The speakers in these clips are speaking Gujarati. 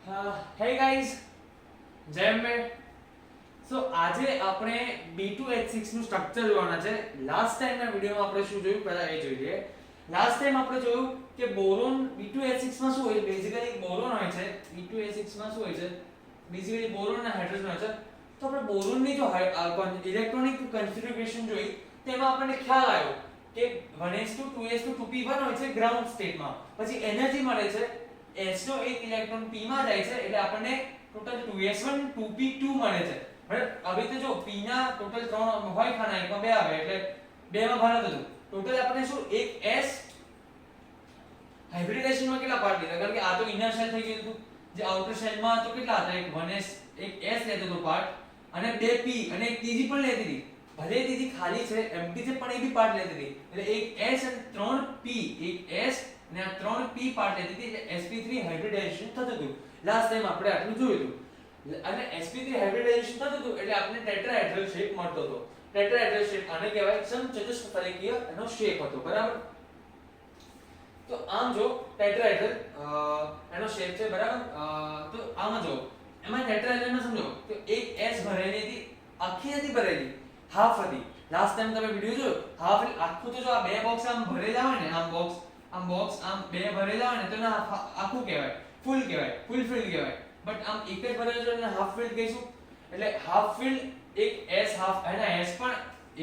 Hey guys, જય અંબે. સો આજે આપણે B2H6 નું સ્ટ્રક્ચર જોવાના છે. લાસ્ટ ટાઈમના વિડિયોમાં આપણે શું જોયું પહેલા એ જોઈ લઈએ. લાસ્ટ ટાઈમ આપણે જોયું કે બોરોન B2H6 માં શું હોય છે. બેઝિકલી બોરોન હોય છે. B2H6 માં શું હોય છે? બેઝિકલી બોરોન અને હાઇડ્રોજન હોય છે. તો આપણે બોરોનની જો ઇલેક્ટ્રોનિક કન્ફિગ્યુરેશન જોઈ તેમાં આપણને ખ્યાલ આવ્યો કે 1s2 2s2 2p1 હોય છે ગ્રાઉન્ડ સ્ટેટમાં. પછી એનર્જી મળે છે s નો એક ઇલેક્ટ્રોન p માં જાય છે એટલે આપણને ટોટલ 2s1 2p2 મળે છે. બરાબર. હવે તો જો p ના ટોટલ 3 હોય ખાના એકમાં 2 આવે એટલે 2 માં ભારત હતું. ટોટલ આપણે શું એક s હાઇબ્રિડાઇઝેશનમાં કેટલા પાર્ટ લીધા? કારણ કે આ તો ઇનર શેલ થઈ ગયું હતું. જે આઉટર શેલમાં તો કેટલા હતા? એક 1s એક s લેતો હતો પાર્ટ અને 2p અને એક ત્રીજી પણ લેતી હતી. ભલે ત્રીજી ખાલી છે એમ્પ્ટી છે પણ એ બી પાર્ટ લેતી હતી. એટલે એક s અને 3p એક s ને આ 3p પાર્ટ લેતી હતી એટલે sp3 હાઇબ્રિડાઇઝેશન થતું હતું. લાસ્ટ ટાઈમ આપણે આટલું જોયું હતું. અને sp3 હાઇબ્રિડાઇઝેશન થતું હતું એટલે આપણને ટેટ્રાહેડ્રલ શેપ મળતો હતો. ટેટ્રાહેડ્રલ શેપ આને કહેવાય સમચતુષ્ફલકીય એનો શેપ હતો. બરાબર. તો આમ જો ટેટ્રાહેડ્રલ એનો શેપ છે. બરાબર. તો આમાં જો એમાં ટેટ્રાહેડ્રલમાં સમજો કે એક s ભરેલી હતી, આખી નથી ભરેલી, હાફ હતી. લાસ્ટ ટાઈમ તમે વિડિયો જોયો હાફ એટલે આખું. તો જો આ બે બોક્સ આમ ભરેલા હોય ને, આમ બોક્સ આમ બે ભરેલા હોય ને તો ના આખું કહેવાય, ફૂલ કહેવાય, ફૂલ ફિલ્ડ કહેવાય. બટ આમ એક જ ભરેલો છે એટલે હાફ ફિલ્ડ કહીશું. એટલે હાફ ફિલ્ડ એક s હાફ એના s પણ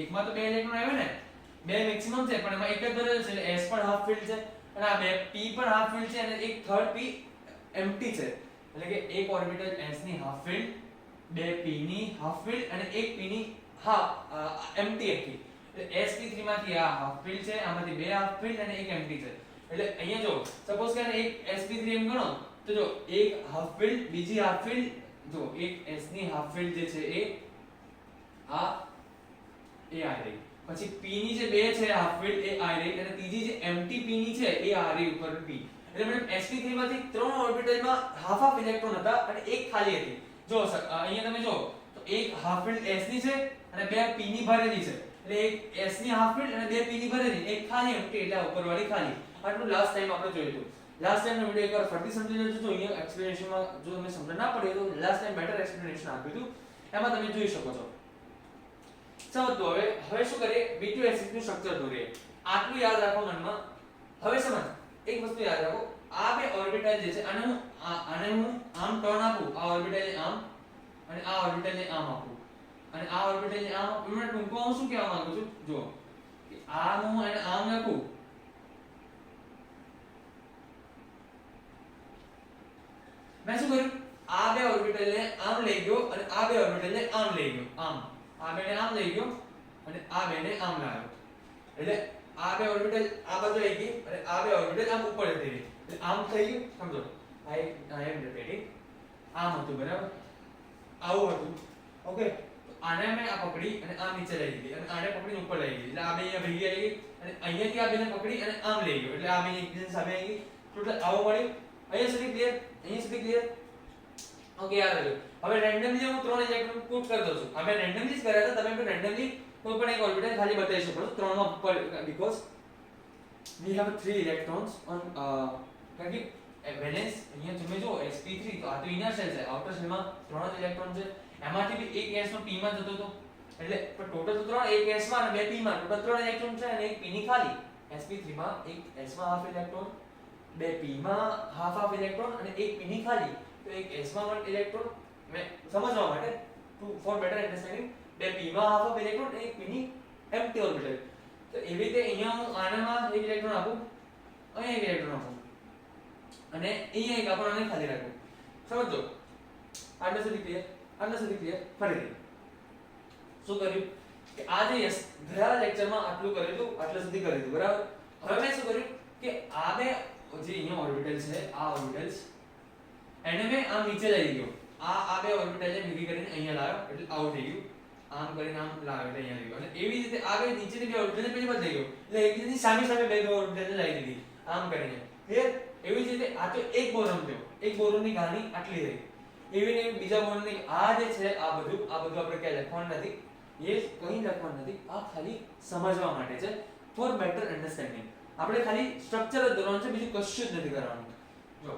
એકમાં તો બે ઇલેક્ટ્રોન આવે ને, બે મેક્સિમમ છે પણ એમાં એક જ ભરેલો છે એટલે s પણ હાફ ફિલ્ડ છે અને આ બે p પણ હાફ ફિલ્ડ છે અને એક થર્ડ p એમ્પ્ટી છે. એટલે કે એક ઓર્બિટલ s ની હાફ ફિલ્ડ, બે p ની હાફ ફિલ્ડ અને એક p ની હાફ એમ્પ્ટી હતી. એટલે sp3 માંથી આ હાફ ફિલ્ડ છે, આમાંથી બે હાફ ફિલ્ડ અને એક એમ્પ્ટી છે. એટલે અહીંયા જો સપોઝ કે એક sp3 એમ ગણો તો જો એક હાફ ફિલ્ડ, બીજી હાફ ફિલ્ડ, જો એક s ની હાફ ફિલ્ડ જે છે એ આ આ રહી, પછી p ની જે બે છે હાફ ફિલ્ડ એ આ રહી અને ત્રીજી જે એમ્પ્ટી p ની છે એ આ રહી ઉપર p. એટલે મતલબ sp3 માંથી ત્રણ ઓર્બિટલમાં હાફ હાફ ઇલેક્ટ્રોન હતા અને એક ખાલી હતી. જો અહીંયા તમે જો તો એક હાફ ફિલ્ડ s ની છે અને બે p ની ભરેલી છે. એટલે એક s ની હાફ ફિલ્ડ અને બે p ની ભરેલી, એક ખાલી એમ્પ્ટી એટલે ઉપરવાળી ખાલી. આટલું લાસ્ટ ટાઈમ આપણે જોયું હતું. લાસ્ટ ટાઈમનો વિડિયો એકવાર ફરીથી સમજી લેજો. તો અહીંયા એક્સપ્લેનેશનમાં જો તમને સમજ ના પડે તો લાસ્ટ ટાઈમ બેટર એક્સપ્લેનેશન આપ્યું હતું, એમાં તમે જોઈ શકો છો. ચાલો તો હવે શું કરીએ? B2H6 નું સ્ટ્રક્ચર દોરીએ. આટલું યાદ રાખો મનમાં. હવે સમજ, એક વસ્તુ યાદ રાખો, આ બે ઓર્બિટલ જે છે આને હું આમ ટર્ન આપું, આ ઓર્બિટલને આમ અને આ ઓર્બિટલને આમ આપું અને આ ઓર્બિટલને આમ આપું. મેં ટૂંકમાં હું શું કહેવા માંગુ છું જો કે આ હું અને આમ લખું, મેં શું કર્યું? આ બે ઓર્બિટલને આમ લઈ ગયો અને આ બે ઓર્બિટલને આમ લઈ ગયો. આમ આ બેને આમ લઈ ગયો અને આ બેને આમ લાવ્યો. એટલે આ બે ઓર્બિટલ આ બાજુ આવી ગઈ અને આ બે ઓર્બિટલ આમ ઉપર જતી રહી. એટલે આમ થઈ ગયું. સમજો I am repeating. આમ હતું. બરાબર. આવું હતું. ઓકે. આને મેં આ પકડી અને આ નીચે લઈ લીધી અને આને પકડીને ઉપર લઈ લીધી. એટલે આ બે અહીંયા ભેગી આવી ગઈ અને અહીંયાથી આ બેને પકડી અને આમ લઈ ગયો. એટલે આ બે એકબીજાની સામે આવી ગઈ. ટોટલ આવું મળ્યું. અહીંયા સુધી ક્લિયર? અહીંયા સુધી ક્લિયર? ઓકે યાદ રાખજો. હવે રેન્ડમલી હું ત્રણ ઇલેક્ટ્રોન પુટ કરી દઉં છું. અમે રેન્ડમલી જ કર્યા હતા, તમે પણ રેન્ડમલી કોઈ પણ એક ઓર્બિટલ ખાલી બતાવી શકો છો ત્રણમાં ઉપર, because we have three electrons on કારણ કે વેલેન્સ અહીંયા તમે જો sp3 તો આ તો ઇનર શેલ છે, આઉટર શેલમાં ત્રણ જ ઇલેક્ટ્રોન છે. એમાંથી બી એક s નો p માં જતો હતો. એટલે પણ ટોટલ તો ત્રણ, એક s માં અને બે p માં, ટોટલ ત્રણ ઇલેક્ટ્રોન છે અને એક p ની ખાલી. sp3 માં એક s માં હાફ ઇલેક્ટ્રોન, બે p માં હાફ ઇલેક્ટ્રોન અને એક p ની ખાલી. તો એક s માં વન ઇલેક્ટ્રોન, મેં સમજવા માટે ફોર બેટર અન્ડરસ્ટેન્ડિંગ, બે p માં હાફ ઇલેક્ટ્રોન અને એક p ની એમ્પ્ટી ઓર્બિટલ. તો એવી રીતે અહીંયા હું આનામાં એક ઇલેક્ટ્રોન આપું, અહીંયા એક ઇલેક્ટ્રોન આપું અને અહીંયા એક આપું અને ખાલી રાખું. સમજો? આટલા સુધી ક્લિયર? આટલા સુધી ક્લિયર? ફરીથી શું કર્યું કે આ જે ગયા લેક્ચરમાં આટલું કર્યું હતું, આટલા સુધી કર્યું હતું. બરાબર. હવે મેં શું કર્યું કે આ બે જે અહીંયા ઓર્બિટલ છે, આ ઓર્બિટલ્સ એને મેં આમ નીચે લઈ ગયો. આ બે ઓર્બિટલને ભેગી કરીને અહીંયા લાવ્યો એટલે આવું થઈ ગયું. આમ કરીને આમ લાવ્યો એટલે અહીંયા લઈ ગયો. અને એવી રીતે આ બે નીચેની બે ઓર્બિટલને પેલી બાજુ લઈ ગયો. એટલે એકબીજાની સામે સામે બે ઓર્બિટલને લઈ દીધી આમ કરીને. ક્લિયર? એવી જ રીતે આ તો એક બોરોન થયો. એક બોરોનની કહાની આટલી રહી. એવી ને બીજા બોરોનની આ જે છે આ બધું આપણે ક્યાં લખવાનું નથી, એ કંઈ લખવાનું નથી. આ ખાલી સમજવા માટે છે, ફોર બેટર અન્ડરસ્ટેન્ડિંગ. આપણે ખાલી સ્ટ્રક્ચર જ દોરવાનું છે, બીજું કશું જ નથી કરવાનું. જો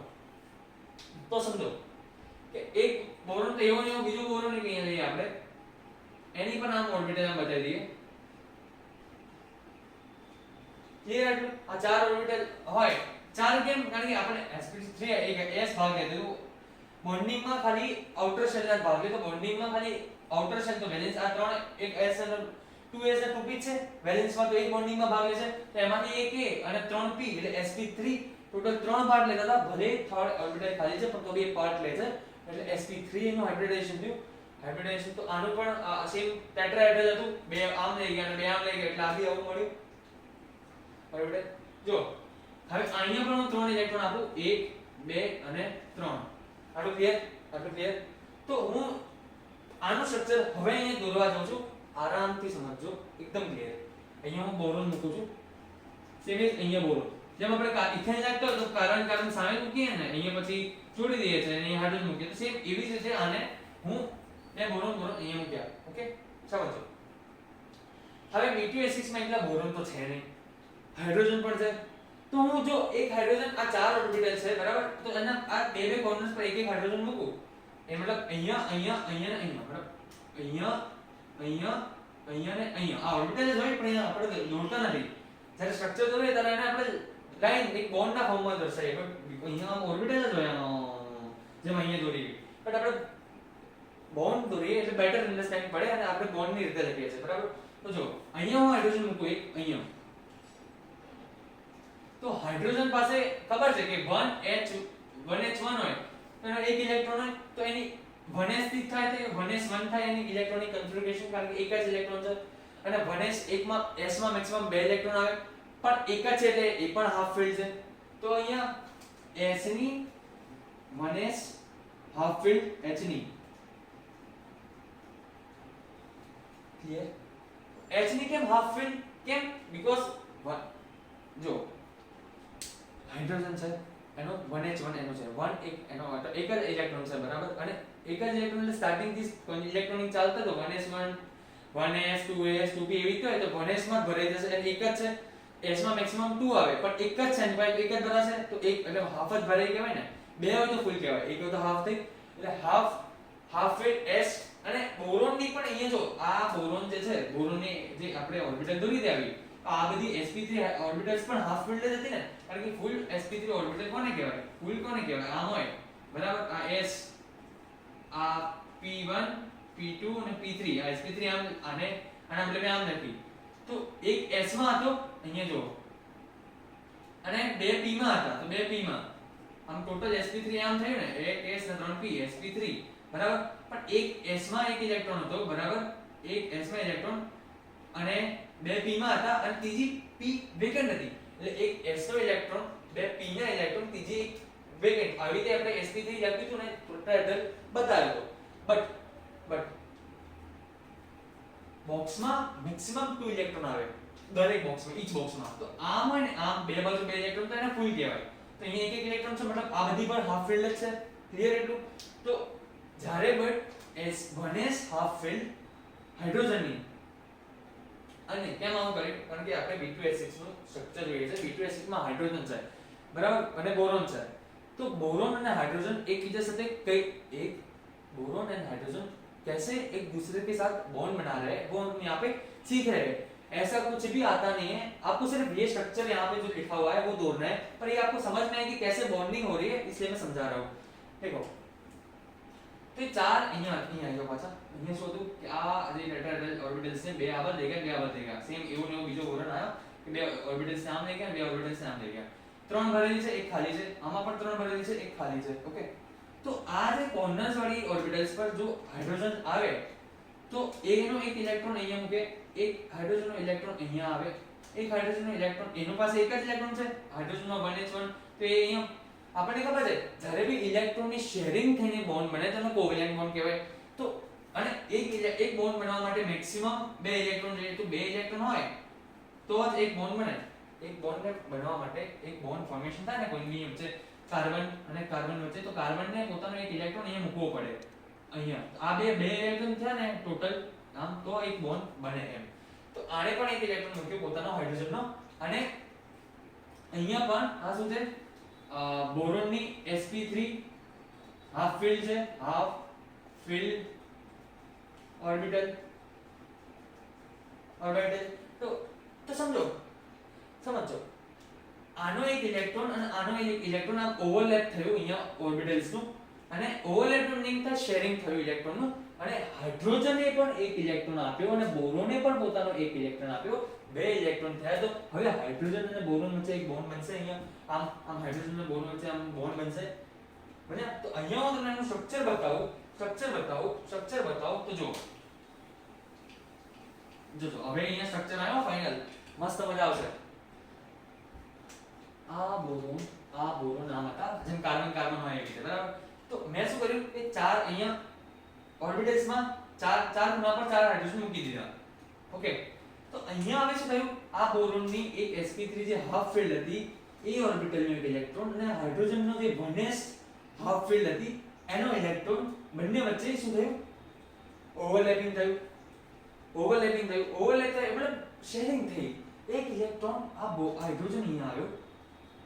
તો સમજો કે એક બોરોન તો એવો ને એવો બીજો બોરોન એક અહીંયા લઈએ આપણે, એની પણ આમ ઓર્બિટલ આમ બતાવી દઈએ. ક્લિયર? આટલું આ ચાર ઓર્બિટલ હોય. ચાર કેમ? કારણ કે આપણે sp3 એક s ભાગ લેતો તો બોન્ડિંગ માં ખાલી આઉટર શેલ ના ભાગ લે, તો બોન્ડિંગ માં ખાલી આઉટર શેલ તો વેલેન્સ આ ત્રણ એક s અને 2s અને 2p છે, વેલેન્સ માં તો એક બોન્ડિંગ માં ભાગ લે છે, તો એમાંથી એક a અને 3p એટલે sp3 ટોટલ 3 પાર્ટ લેતા હતા. ભલે થર્ડ ઓર્બિટલ ખાલી છે પણ તો બી એક પાર્ટ લે છે, એટલે sp3 નું હાઇબ્રિડાઇઝેશન થયું. હાઇબ્રિડાઇઝેશન તો આનું પણ સેમ ટેટ્રાહેડ્રલ હતું, બે આમ લઈ ગયા અને બે આમ લઈ ગયા એટલે આ બી આવું મળ્યું. બરાબર? જો હવે અહીંયા પણ હું 3 ઇલેક્ટ્રોન આપું, 1 2 અને 3. આટલું ક્લિયર? આટલું ક્લિયર? તો હું આનું સ્ટ્રક્ચર હવે અહીંયા દોરવા જાઉં છું, આરામથી સમજજો, એકદમ ક્લિયર. અહીંયા હું બોરોન મૂકું છું, સેમ ઇઝ અહીંયા બોરોન. જેમ આપણે ઇથેન લાગતો તો કાર્બન કાર્બન સામે મૂકીએ ને, અહીંયા પછી જોડી દઈએ છે અને અહીંયા હાઇડ્રોજન મૂકીએ, તો સેમ એવી જ રીતે આને હું ને બોરોન બોરોન અહીંયા મૂક્યા. ઓકે, સમજો. હવે B2S6 માં એટલા બોરોન તો છે નહીં, હાઇડ્રોજન પણ છે, તો હું જો એક હાઇડ્રોજન આ ચાર ઓર્બિટલ છે બરાબર, તો એના આ બે બે કોર્નર્સ પર એક એક હાઇડ્રોજન મૂકું, એ મતલબ અહીંયા અહીંયા અહીંયા ને અહીંયા, બરાબર, અહીંયા અહીંયા અહીંયા ને અહીંયા આ ઓર્બિટલ જ હોય, પણ અહીંયા આપણે જોડતા નથી. જ્યારે સ્ટ્રક્ચર દોરીએ ત્યારે એને આપણે લાઈન એક બોન્ડ ના ફોર્મમાં દર્શાવીએ, પણ અહીંયા આમ ઓર્બિટલ જ હોય જેમ અહીંયા દોરીએ, બટ આપણે બોન્ડ દોરીએ એટલે બેટર અન્ડરસ્ટેન્ડિંગ પડે અને આપણે બોન્ડ ની રીતે લખીએ છીએ, બરાબર. તો જો અહીંયા હું હાઇડ્રોજન મૂકું એક અહીંયા, તો હાઇડ્રોજન પાસે ખબર છે કે 1h1 હોય તો એનો એક ઇલેક્ટ્રોન હોય, તો એની 1s થી થાય તો 1s1 થાય એની ઇલેક્ટ્રોનિક કન્ફિગ્યુરેશન, કારણ કે એક જ ઇલેક્ટ્રોન છે, અને 1s1 માં s માં મેક્સિમમ બે ઇલેક્ટ્રોન આવે, પણ એક જ છે એટલે એ પણ હાફ ફિલ્ડ છે, તો અહીંયા s ની 1s હાફ ફિલ્ડ h ની ક્લિયર. h ની કેમ હાફ ફિલ્ડ? કેમ? બીકોઝ જો હાઇડ્રોજન છે એનો 1h1 એનો છે 1 એક એનો એક જ ઇલેક્ટ્રોન છે, બરાબર, અને એક જ ઇલેક્ટ્રોન એટલે સ્ટાર્ટિંગ થી ઇલેક્ટ્રોનિક ચાલતો તો 1s1 1s 2s 2p એવી રીતે હોય, તો 1s માં જ ભરાઈ જશે એટલે એક જ છે, s માં મેક્સિમમ 2 આવે પણ એક જ છે ને ભાઈ, એક જ ભરાશે તો એક એટલે હાફ જ ભરાઈ કહેવાય ને, બે હોય તો ફૂલ કહેવાય, એક હોય તો હાફ થઈ, એટલે હાફ ફિટ s. અને બોરોન ની પણ અહીંયા જો આ બોરોન જે છે, બોરોન ની જે આપણે ઓર્બિટલ દોરી દેવી, આ બધી sp3 ઓર્બિટલ્સ પણ હાફ ફિલ્ડ જ હતી ને, કારણ કે ફૂલ sp3 ઓર્બિટલ કોને કહેવાય? ફૂલ કોને કહેવાય? આમ હોય, બરાબર, આ s આ p1 p2 અને p3 આ sp3 આમ આને આના બદલે આમ લખી, તો એક s માં હતો અહીંયા જો, અને બે p માં હતા, તો બે p માં આમ ટોટલ sp3 આમ થયું ને, એક s અને 3p sp3, બરાબર, પણ એક s માં એક ઇલેક્ટ્રોન હતો, બરાબર, એક s માં ઇલેક્ટ્રોન અને બે p માં હતા, અને ત્રીજી p વેકેન્ટ હતી, એટલે એક s નો ઇલેક્ટ્રોન, બે p ના ઇલેક્ટ્રોન, ત્રીજી એક વેકેન્ટ. આવી રીતે આપણે sp3 લખ્યું હતું ને ટોટલ બતાવ્યો હતો, બટ બોક્સમાં મેક્સિમમ 2 ઇલેક્ટ્રોન આવે દરેક બોક્સમાં, ઈચ બોક્સમાં, તો આમ હોય ને આમ બે બાજુ બે ઇલેક્ટ્રોન, તો એને ફૂલ કહેવાય. તો અહીંયા એક એક ઇલેક્ટ્રોન છે, મતલબ આ બધી પર હાફ ફિલ્ડ જ છે, ક્લિયર એટલું? તો જ્યારે બટ s1s હાફ ફિલ્ડ હાઇડ્રોજનની, અને કેમ આવું કર્યું? કારણ કે આપણે B2S6 નું સ્ટ્રક્ચર જોઈએ છે, B2S6 માં હાઇડ્રોજન છે, બરાબર, અને બોરોન છે, तो बोरोन और हाइड्रोजन एक दूसरे से कई एक बोरोन एंड हाइड्रोजन कैसे एक दूसरे के साथ बॉन्ड बना रहे हैं वो हम यहाँ पे सीख रहे हैं. ऐसा कुछ भी आता नहीं है, आपको सिर्फ ये स्ट्रक्चर यहाँ पे जो लिखा हुआ है वो दौड़ना है, पर ये आपको समझ में है कि कैसे बॉन्डिंग हो रही है, इसलिए मैं समझा रहा हूँ. देखो तो ये चार અહીંયા આવ્યો પાછા, અહીંયા શોધું કે આ જે ટેટ્રાહેડ્રલ ઓર્બિટલ્સ છે, બે આબર લઈ ગયા સેમ એવું ને એવું બીજો બોરોન આવ્યો કે બે ઓર્બિટલ્સ નામ લઈ ગયા, બે ઓર્બિટલ્સ નામ લઈ ગયા, ત્રણ ભરેલી છે એક ખાલી છે, આમાં પણ ત્રણ ભરેલી છે એક ખાલી છે. ઓકે, તો આ જે કોર્નર્સ વાળી ઓર્બિટલ્સ પર જો હાઇડ્રોજન આવે તો એનો એક ઇલેક્ટ્રોન અહીંયા મૂકે, એક હાઇડ્રોજનનો ઇલેક્ટ્રોન અહીંયા આવે, એક હાઇડ્રોજનનો ઇલેક્ટ્રોન એનો પાસે એક જ ઇલેક્ટ્રોન છે હાઇડ્રોજનમાં 1h1, તો એ અહીંયા આપણને ખબર છે જ્યારે બી ઇલેક્ટ્રોનની શેરિંગ થઈને બોન્ડ બને તેને કોવેલેન્ટ બોન્ડ કહેવાય. તો અને એક બોન્ડ બનાવવા માટે મેક્સિમમ બે ઇલેક્ટ્રોન જોઈએ, તો બે ઇલેક્ટ્રોન હોય તો જ એક બોન્ડ બને. એક બોન્ડ ને બનાવવા માટે એક બોન્ડ ફોર્મેશન થાય ને કોઈ નિયમ છે કાર્બન અને કાર્બન વચ્ચે, તો કાર્બનને પોતાનો એક ઇલેક્ટ્રોન અહીંયા મૂકવો પડે અહીંયા, આ બે ઇલેક્ટ્રોન થયા ને ટોટલ આમ, તો એક બોન્ડ બને એમ. તો આને પણ એક ઇલેક્ટ્રોન મૂક્યો પોતાનો હાઇડ્રોજનનો, અને અહીંયા પણ આ શું છે બોરોનની sp3 હાફ ફિલ્ડ છે, હાફ ફિલ્ડ ઓર્બિટલ તો સમજો આનો એક ઇલેક્ટ્રોન અને આનો એક ઇલેક્ટ્રોન આમ ઓવરલેપ થયું અહીંયા ઓર્બિટલ્સ નું, અને ઓવરલેપ નું લિંક થાય શેરિંગ થયું ઇલેક્ટ્રોન નું, અને હાઇડ્રોજને પણ એક ઇલેક્ટ્રોન આપ્યો અને બોરોને પણ પોતાનો એક ઇલેક્ટ્રોન આપ્યો, બે ઇલેક્ટ્રોન થયા. તો હવે હાઇડ્રોજન અને બોરોન વચ્ચે એક બોન્ડ બનશે અહીંયા, આમ હાઇડ્રોજન અને બોરોન વચ્ચે આમ બોન્ડ બનશે. બરાબર? તો અહીંયા હું તમને એનું સ્ટ્રક્ચર બતાવું તો જો હવે અહીંયા સ્ટ્રક્ચર આવ્યો ફાઇનલ, મસ્ત મજા આવશે. આ બોરોન આમ હતા જેમ કાર્બન કાર્બન હોય એવી રીતે. બરાબર? તો મેં શું કર્યું કે ચાર અહીંયા ઓર્બિટલ્સ માં ચાર ખૂણા પર ચાર હાઇડ્રોજન મૂકી દીધા. ઓકે, તો અહીંયા હવે શું થયું, આ બોરોનની એક sp3 જે હાફ ફિલ્ડ હતી એ ઓર્બિટલનો એક ઇલેક્ટ્રોન, અને હાઇડ્રોજનનો જે 1s હાફ ફિલ્ડ હતી એનો ઇલેક્ટ્રોન, બંને વચ્ચે શું થયું, ઓવરલેપિંગ થયું મતલબ શેરિંગ થઈ. એક ઇલેક્ટ્રોન આ હાઇડ્રોજન અહીંયા આવ્યો,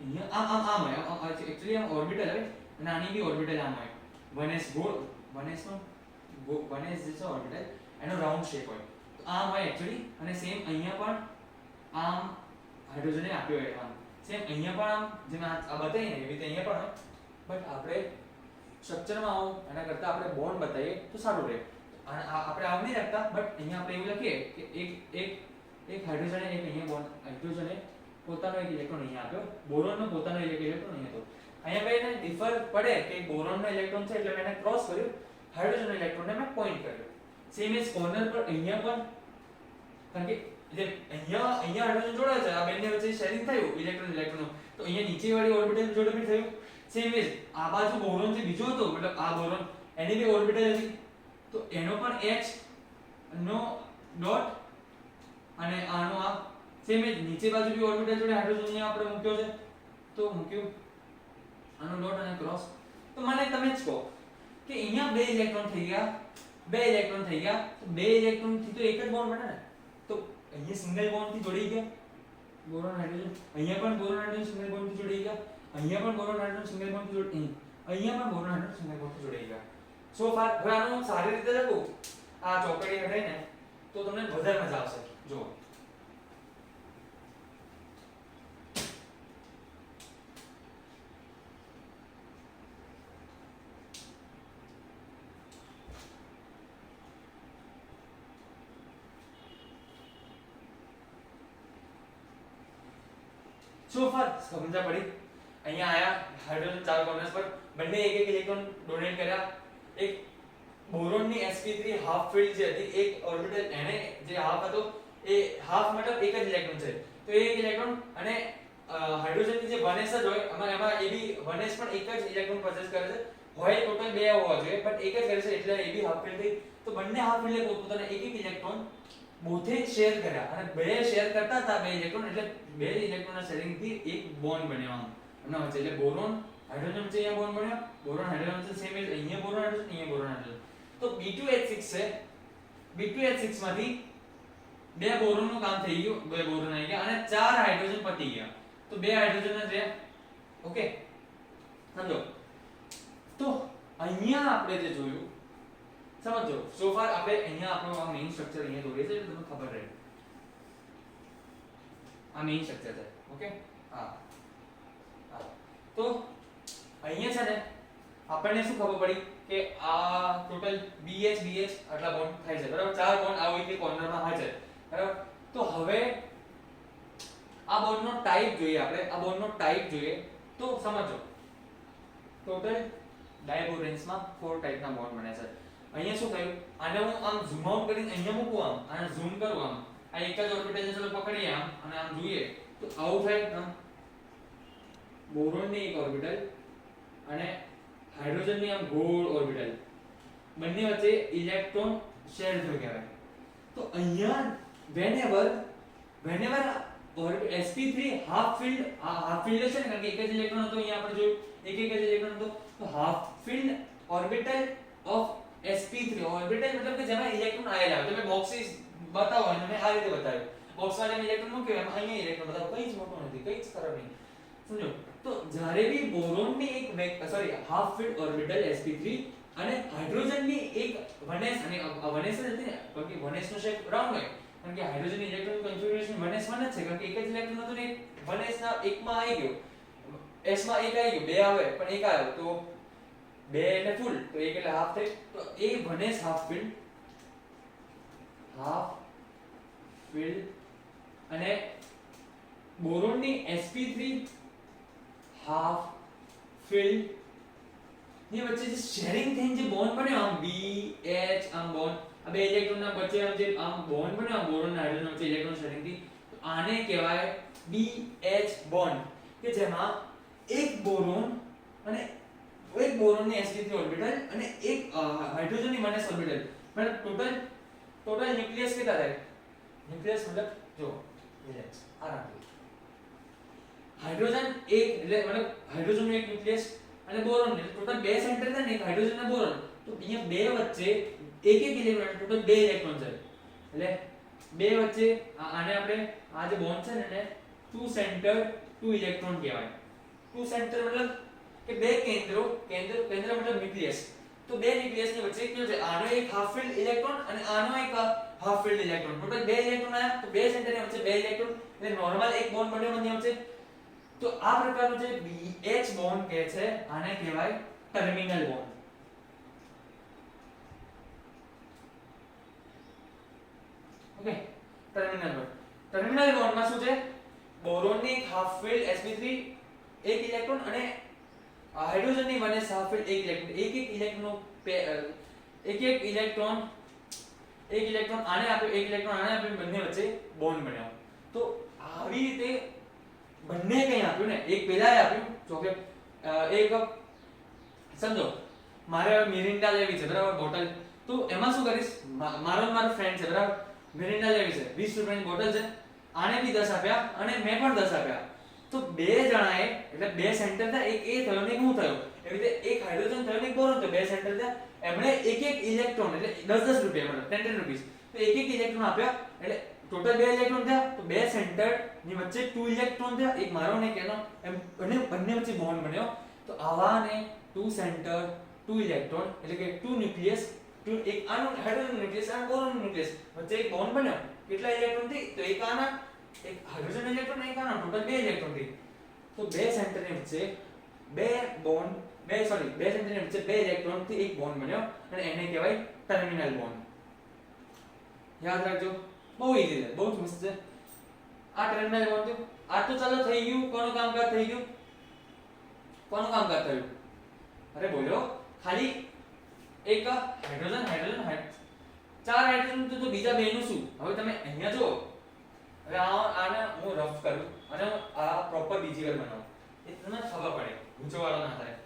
અહીંયા આમ એકચ્યુઅલી આમ ઓર્બિટલ આવે અને આની બી ઓર્બિટલ આમ આવે. 1s ગોળ 1s જે છે ઓર્બિટલ એનો રાઉન્ડ શેપ હોય, તો આમ હોય એકચ્યુઅલી, અને સેમ અહીંયા પણ આમ હાઇડ્રોજને આપ્યો હોય આમ, સેમ અહીંયા પણ આમ જેમ આ બતાવીએ ને એવી રીતે અહીંયા પણ હોય. બટ આપણે સ્ટ્રક્ચરમાં આવું એના કરતાં આપણે બોન્ડ બતાવીએ તો સારું રહે. અને આપણે આવું નહીં રાખતા, બટ અહીંયા આપણે એવું લખીએ કે એક હાઇડ્રોજને એક અહીંયા બોન્ડ, હાઇડ્રોજને પોતાનો એક ઇલેક્ટ્રોન અહીંયા આપ્યો, બોરોનનો પોતાનો એક ઇલેક્ટ્રોન અહીંયા હતો. અહીંયા બે ને ડિફર પડે કે બોરોનનો ઇલેક્ટ્રોન છે એટલે મેં એને ક્રોસ કર્યું, હાઇડ્રોજનનો ઇલેક્ટ્રોનને મેં પોઈન્ટ કર્યો. સેમ એજ કોર્નર પર અહીંયા પણ, કારણ કે જે અહીંયા હાઇડ્રોજન જોડાય છે, આ બંને વચ્ચે શેરિંગ થયું ઇલેક્ટ્રોન, તો અહીંયા નીચેવાળી ઓર્બિટલ જોડે બી થયું. સેમ એજ આ બાજુ બોરોન જે બીજો હતો, મતલબ આ બોરોન એની બી ઓર્બિટલ હતી, તો એનો પણ H નો ડોટ અને આનો આ સેમ એજ નીચે બાજુ બી ઓર્બિટલ જોડે હાઇડ્રોજન અહીંયા આપણે મૂક્યો છે, તો મૂક્યું આનો ડોટ અને ક્રોસ. તો મને તમે જ કહો કે અહીંયા બે ઇલેક્ટ્રોન થઈ ગયા, તો બે ઇલેક્ટ્રોન થી તો એક જ બોન્ડ બને ને. તો અહીંયા સિંગલ બોન્ડ થી જોડી ગયા બોરોન હાઇડ્રોજન, અહીંયા પણ બોરોન હાઇડ્રોજન સિંગલ બોન્ડ થી જોડી ગયા, અહીંયા પણ બોરોન હાઇડ્રોજન સિંગલ બોન્ડ થી જોડી, અહીંયા પણ બોરોન હાઇડ્રોજન સિંગલ બોન્ડ થી જોડી ગયા. સો ફાર હવે આનું સારી રીતે લખું, આ ચોકડી હટાઈને તો તમને વધારે મજા આવશે. જો સો ફાર સમજા પડી. અહીંયા આયા હાઇડ્રોજન ચાર કોર્નર્સ પર, બંને એક ઇલેક્ટ્રોન ડોનેટ કર્યા. એક બોરોનની sp3 હાફ ફિલ્ડ જે હતી, એક ઓર્બિટલ એને જે હાફ હતો એ હાફ મતલબ એક જ ઇલેક્ટ્રોન છે, તો એક ઇલેક્ટ્રોન, અને હાઇડ્રોજનની જે 1s જ હોય એમાં એ બી 1s પણ એક જ ઇલેક્ટ્રોન પોસેસ કરે છે, હોય ટોટલ બે હોવા જોઈએ બટ એક જ કરે છે એટલે એ બી હાફ ફિલ્ડ થઈ. તો બંને હાફ ફિલ્ડે પોતપોતાના એક ઇલેક્ટ્રોન બોથે શેર કર્યા, અને બે શેર કરતા હતા બે ઇલેક્ટ્રોન, એટલે બે ઇલેક્ટ્રોનના શેરિંગ થી એક બોન્ડ બન્યો એમના વચ્ચે. એટલે બોરોન હાઇડ્રોજન વચ્ચે અહીંયા બોન્ડ બન્યો, બોરોન હાઇડ્રોજન વચ્ચે સેમ એજ અહીંયા બોરોન હાઇડ્રોજન, અહીંયા બોરોન હાઇડ્રોજન. તો B2H6 છે, B2H6 માંથી બે બોરોનનું કામ થઈ ગયું, બે બોરોન આવી ગયા અને ચાર હાઇડ્રોજન પતી ગયા. તો બે હાઇડ્રોજન જ રહ્યા. ઓકે, સમજો. તો અહીંયા આપણે જે જોયું સમજો, સો ફાર આપણે અહીંયા આપણો આ મેઇન સ્ટ્રક્ચર અહીંયા દોરીએ છે એટલે તમને ખબર રહે આ મેઇન સ્ટ્રક્ચર છે. ઓકે, હા. તો અહીંયા છે ને આપણને શું ખબર પડી કે આ ટોટલ BH આટલા બોન્ડ થાય છે, બરાબર. ચાર બોન્ડ આ રીતે કોર્નરમાં હોય છે, બરાબર. તો હવે આ બોન્ડનો ટાઈપ જોઈએ આપણે, આ બોન્ડનો ટાઈપ જોઈએ તો સમજો ટોટલ ડાયબોરેન્સમાં 4 ટાઈપના બોન્ડ બને છે. અહીંયા શું થયું, આને હું આમ ઝૂમ આઉટ કરીને અહીંયા મૂકું, આને ઝૂમ કરું, આ એક જ ઓર્બિટલ છે, ચલો પકડીએ અને આમ જોઈએ તો આવું થાય. બોરોનની એક ઓર્બિટલ અને હાઇડ્રોજનની આમ ગોળ ઓર્બિટલ, બંને વચ્ચે ઇલેક્ટ્રોન શેર થયો કહેવાય. તો અહીંયા whenever sp3 હાફ ફિલ્ડ છે ને, કારણ કે એક જ ઇલેક્ટ્રોન હતો, અહીંયા આપણે જોયું એક જ ઇલેક્ટ્રોન હતો, તો half field orbital of sp3 orbital મતલબ કે જેમાં ઇલેક્ટ્રોન આવેલા હોય. તમે બોક્સીસ બતાવો અને મેં આ રીતે બતાવ્યું, બોક્સમાં જેમ ઇલેક્ટ્રોન મૂક્યો એમાં અહીંયા ઇલેક્ટ્રોન બતાવો, કંઈ જ મોટું નથી, કંઈ જ ખરાબ નહીં, સમજો. તો જ્યારે બી બોરોનની એક હાફ ફિલ્ડ ઓર્બિટલ sp3 અને હાઇડ્રોજનની એક 1s અને 1s જ હતી ને, કારણ કે 1s નો શેપ રાઉન્ડ હોય, કારણ કે હાઇડ્રોજનની ઇલેક્ટ્રોન કન્ફિગ્યુરેશન 1s 1 જ છે, કારણ કે એક જ ઇલેક્ટ્રોન હતું ને 1s ના એકમાં આવી ગયો, s માં એક આવી ગયો, બે આવે પણ એક આવ્યો, તો બે એટલે ફૂલ, તો એક એટલે હાફ થઈ, તો એ 1s હાફ ફિલ્ડ અને બોરોનની sp3 હાફ ફિલ્ડ ની વચ્ચે જે શેરિંગ થઈને જે બોન્ડ બન્યો, આમ BH આમ બોન્ડ, આ બે ઇલેક્ટ્રોન ના વચ્ચે આમ જે આમ બોન્ડ બન્યો, આમ બોરોન અને હાઇડ્રોજન વચ્ચે ઇલેક્ટ્રોન શેરિંગ થી, તો આને કહેવાય BH બોન્ડ, કે જેમાં એક બોરોન અને એક બોરોનની sp3 ઓર્બિટલ અને એક હાઇડ્રોજનની 1s ઓર્બિટલ, મતલબ ટોટલ ન્યુક્લિયસ કેટલા થાય? ન્યુક્લિયસ મતલબ જો રિલેક્સ આ રાખો, હાઇડ્રોજન એક એટલે મતલબ હાઇડ્રોજનનું એક ન્યુક્લિયસ અને બોરોન, એટલે ટોટલ બે સેન્ટર છે ને, એક હાઇડ્રોજન અને બોરોન, તો અહીંયા બે વચ્ચે એક ઇલેક્ટ્રોન, ટોટલ બે ઇલેક્ટ્રોન છે, એટલે બે વચ્ચે આને આપણે આ જે બોન્ડ છે ને એને ટુ સેન્ટર ટુ ઇલેક્ટ્રોન કહેવાય. ટુ સેન્ટર મતલબ કે બે કેન્દ્રો, કેન્દ્ર મતલબ ન્યુક્લિયસ, તો બે ન્યુક્લિયસની વચ્ચે કેવું છે, આનો એક હાફ ફિલ્ડ ઇલેક્ટ્રોન અને આનો એક હાફ ફિલ્ડ ઇલેક્ટ્રોન, ટોટલ બે ઇલેક્ટ્રોન આયા, તો બે સેન્ટરની વચ્ચે બે ઇલેક્ટ્રોન, એટલે નોર્મલ એક બોન્ડ બન્યો બંને વચ્ચે. તો આ પ્રકારનો જે BH બોન્ડ કહે છે, આને કહેવાય ટર્મિનલ બોન્ડ. ઓકે, ટર્મિનલ બોન્ડમાં શું છે, બોરોનની એક હાફ ફિલ્ડ sp3 એક ઇલેક્ટ્રોન અને હાઇડ્રોજનની 1s હાફ ફિલ્ડ એક ઇલેક્ટ્રોન, એક ઇલેક્ટ્રોન આને આપ્યો, એક ઇલેક્ટ્રોન આને આપ્યો, બંને વચ્ચે બોન્ડ બન્યો. તો આવી રીતે બંને કઈ આપ્યું ને, એક પેલાએ આપ્યું ચોકલેટ, એક સમજો મારે મિરિન્ડા લેવી છે બરાબર, બોટલ, તો એમાં શું કરીશ, મારો ફ્રેન્ડ છે બરાબર, મિરિન્ડા લેવી છે, 20 રૂપિયાની બોટલ છે, આને બી 10 આપ્યા અને મેં પણ 10 આપ્યા, તો બે જણાએ એટલે બે સેન્ટર થયા, એક એ થયો ને એક હું થયો, એવી રીતે એક હાઇડ્રોજન થયો ને એક બોરોન થયો, બે સેન્ટર થયા, એમણે એક ઇલેક્ટ્રોન એટલે 10 રૂપિયા મતલબ 10 રૂપીસ, તો એક ઇલેક્ટ્રોન આપ્યા, એટલે ટોટલ બે ઇલેક્ટ્રોન થયા, તો બે સેન્ટર ની વચ્ચે ટુ ઇલેક્ટ્રોન થયા, એક મારો ને એક એનો, એમ બંને વચ્ચે બોન્ડ બન્યો. તો આવાને ટુ સેન્ટર ટુ ઇલેક્ટ્રોન એટલે કે ટુ ન્યુક્લિયસ, એક આનો હાઇડ્રોજન ન્યુક્લિયસ અને બોરોન ન્યુક્લિયસ વચ્ચે એક બોન્ડ બન્યો, કેટલા ઇલેક્ટ્રોન થી, તો એક આના એક હાઇડ્રોજન ઇલેક્ટ્રોન એક આના, ટોટલ બે ઇલેક્ટ્રોન થી, તો બે સેન્ટર ની વચ્ચે બે સેન્ટર ની વચ્ચે બે ઇલેક્ટ્રોન થી એક બોન્ડ બન્યો અને એને કહેવાય ટર્મિનલ બોન્ડ. યાદ રાખજો, બહુ ઈઝી છે, બહુ જ મસ્ત છે આ ટર્મિનલ બોન્ડ. તો આ તો ચાલો થઈ ગયું, કોનું કામકાજ થઈ ગયું, કોનું કામકાજ થયું, અરે બોલો, ખાલી એક હાઇડ્રોજન ચાર હાઇડ્રોજન, તો બીજા બે નું શું? હવે તમે અહીંયા જો, હવે આને હું રફ કરું અને આ પ્રોપર બીજી વાર બનાવું, એ તમને ખબર પડે, ઊંચોવાળો ના થાય.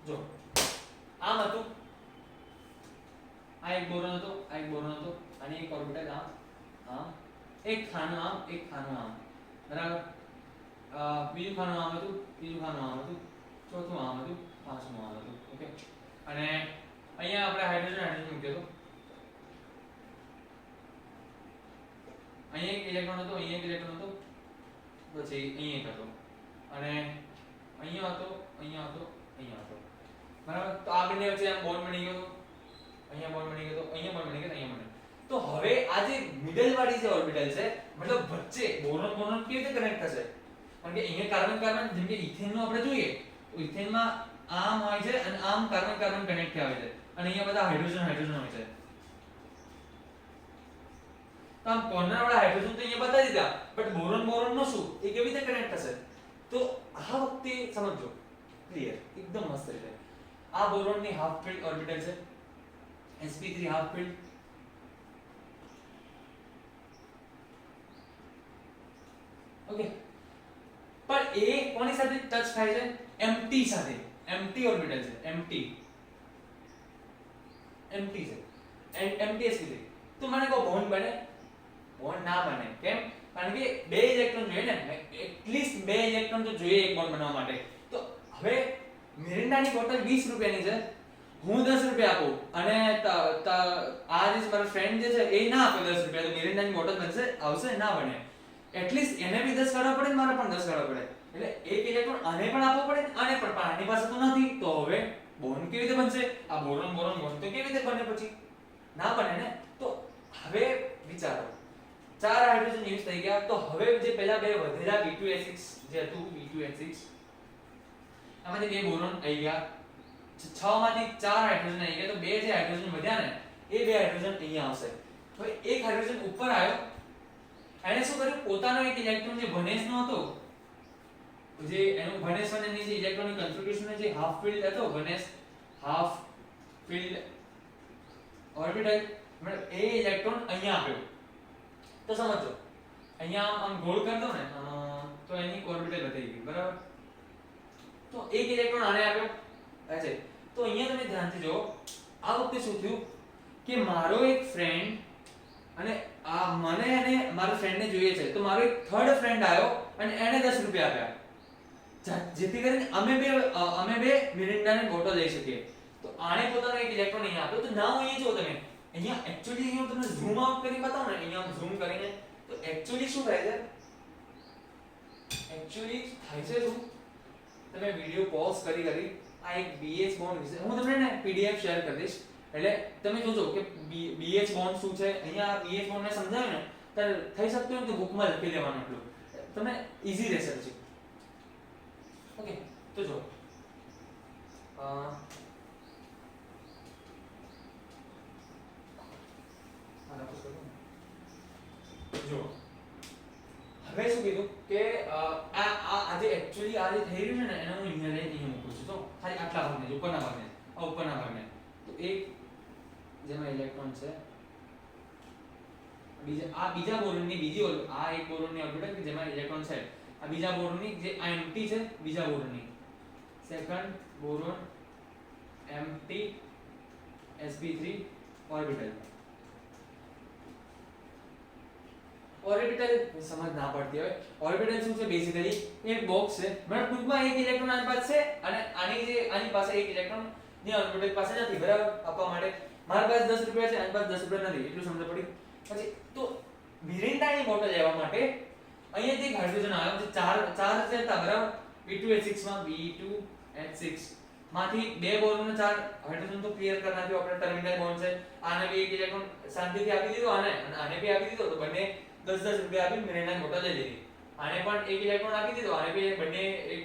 જો આમ હતું, આ એક બોરોન હતો, આ એક બોરોન હતો, અને એક ઓર્બિટલ આમ, એક ખાનું આમ, એક ખાનું આમ, બરાબર, બીજું ખાનું આમ હતું, ત્રીજું ખાનું આમ હતું, ચોથું આમ હતું, પાંચમું આમ હતું. ઓકે, અને અહીંયા આપણે હાઇડ્રોજન મૂક્યો હતો, અહીંયા એક ઇલેક્ટ્રોન હતો, અહીંયા એક ઇલેક્ટ્રોન હતો, પછી અહીંયા એક હતો, અને અહીંયા હતો, અહીંયા હતો, અહીંયા હતો, બરાબર. તો આ બંને વચ્ચે આમ બોન્ડ બની ગયો, અહીંયા બોન્ડ બની ગયો, અહીંયા બોન્ડ બની ગયો, અહીંયા બોન્ડ. તો હવે આ જે મિડલ વાળી જે ઓર્બિટલ છે, મતલબ વચ્ચે બોરોન કેવી રીતે કનેક્ટ થશે? કારણ કે અહીંયા કાર્બન જેમ કે ઇથેન નું આપણે જોઈએ, તો ઇથેનમાં આમ હોય છે અને આમ કાર્બન કનેક્ટ થયા હોય છે, અને અહીંયા બધા હાઇડ્રોજન હોય છે. તો આમ કોર્નર વાળા હાઇડ્રોજન તો અહીંયા બતાવી દીધા, બટ બોરોન નો શું, એ કેવી રીતે કનેક્ટ થશે? તો આ વખતે સમજો, ક્લિયર, એકદમ મસ્ત રીતે. આ બોરોન ની હાફ ફિલ્ડ ઓર્બિટલ છે, sp3 હાફ ફિલ્ડ, ઓકે, પણ એ કોની સાથે ટચ થાય છે? એમ્પ્ટી સાથે, એમ્પ્ટી ઓર્બિટલ છે, એમ્પ્ટી છે, એમ્પ્ટી sp3. તો મને કહો બોન્ડ બને? બોન્ડ ના બને. કેમ? કારણ કે બે ઇલેક્ટ્રોન જોઈએ ને, એટલીસ્ટ બે ઇલેક્ટ્રોન તો જોઈએ એક બોન્ડ બનાવવા માટે. તો હવે મિરિન્ડાની બોટલ 20 રૂપિયાની છે, હું 10 રૂપિયા આપું અને આ જે મારો ફ્રેન્ડ જે છે એ ના આપે 10 રૂપિયા, તો મિરિન્ડાની બોટલ બનશે આવશે ના બને. એટલીસ્ટ એને બી 10 કાઢવા પડે ને મારે પણ 10 કાઢવા પડે. એટલે એક ઇલેક્ટ્રોન આને પણ આપવો પડે આને પણ આની પાસે તો નથી, તો હવે બોન્ડ કેવી રીતે બનશે? આ બોરોન બોરોન બોન્ડ તો કેવી રીતે બને પછી? ના બને ને. તો હવે વિચારો 4 હાઇડ્રોજન યુઝ થઈ ગયા, તો હવે જે પહેલા બે વધેલા B2H6 જે હતું B2H6 આમાંથી બે બોરોન આવી ગયા, 6 માંથી 4 હાઇડ્રોજન આવી ગયા, તો બે જે હાઇડ્રોજન વધ્યા ને એ બે હાઇડ્રોજન અહીંયા આવશે. હવે એક હાઇડ્રોજન ઉપર આવ્યો, એને શું કર્યું? પોતાનો એક ઇલેક્ટ્રોન જે વનેસનો હતો, જે એનું વનેસ અને ની જે ઇલેક્ટ્રોનિક કન્ફિગ્યુરેશન જે હાફ ફિલ્ડ હતો, વનેસ હાફ ફિલ્ડ ઓર્બિટલ, મતલબ એ ઇલેક્ટ્રોન અહીંયા આપ્યો. તો સમજો અહીંયા આમ ગોળ કરી દો ને તો એની ઓર્બિટલ બતાવી ગઈ, બરાબર? તો એક ઇલેક્ટ્રોન આને આપ્યો. અચ્છા, તો અહીંયા તમે ધ્યાનથી જુઓ, આ વખતે શું થયું કે મારો એક ફ્રેન્ડ અને આ મને અને મારા ફ્રેન્ડને જોઈએ છે, તો મારો એક થર્ડ ફ્રેન્ડ આવ્યો અને એને 10 રૂપિયા આપ્યા, જેથી કરીને અમે બે મિરિન્ડાની બોટલ લઈ શકીએ. તો આને પોતાનો એક ઇલેક્ટ્રોન અહીંયા આપ્યો. તો નામ અહીંયા જો તમે અહીંયા એક્ચ્યુઅલી અહીંયા તમને ઝૂમ આઉટ કરી બતાવું ને, અહીંયા ઝૂમ કરીને, તો એક્ચ્યુઅલી શું થાય છે? એક્ચ્યુઅલી થાય છે શું? તમે વિડિયો પોઝ કરી આ એક BH બોન્ડ વિશે હું તમને ને PDF શેર કરી દઈશ, એટલે તમે જોજો કે BH બોન્ડ શું છે. અહીંયા BH બોન્ડ ને સમજાવ્યું ને ત્યારે થઈ શકતું હોય તો બુકમાં લખી લેવાનું, એટલું તમને ઈઝી રહેશે પછી. ઓકે, તો જો જો હવે શું કીધું કે આ જે એક્ચ્યુઅલી આ જે થઈ રહ્યું છે ને એને હું અહીંયા મૂકું છું. તો ખાલી આટલા ભાગને ઉપરના ભાગને તો એક જેમાં ઇલેક્ટ્રોન છે, બીજા બોરોનની બીજી આ એક બોરોનની ઓર્બિટલ કે જેમાં ઇલેક્ટ્રોન છે, આ બીજા બોરોનની જે આ એમ્પ્ટી છે, બીજા બોરોનની second boron empty sp3 orbital. Orbital સમજ ના પડતી હોય, ઓર્બિટલ શું છે? બેઝિકલી એક બોક્સ છે, મતલબ ટૂંકમાં એક ઇલેક્ટ્રોન આની પાસે છે અને આની પાસે એક ઇલેક્ટ્રોન ની ઓર્બિટલ પાસે નથી, બરાબર? આપવા માટે મારી પાસે 10 રૂપિયા છે, આની પાસે 10 રૂપિયા નથી, એટલું સમજ પડી. પછી તો મિરિન્ડાની બોટલ લેવા માટે અહીંયા એક હાઇડ્રોજન આવ્યો છે, ચાર છે હતા, બરાબર? B2H6 માં B2H6 માંથી બે બોરોન 4 હાઇડ્રોજન તો ક્લિયર કરી નાખ્યો આપણે, ટર્મિનલ બોન્ડ છે. આને બી એક ઇલેક્ટ્રોન શાંતિથી આપી દીધો, અને આને બી આપી દીધો, તો બંને 10 રૂપિયા આપી મિરિન્ડાની બોટલ લઈ લીધી. આને પણ એક ઇલેક્ટ્રોન આપી દીધો, આને બી બંને એક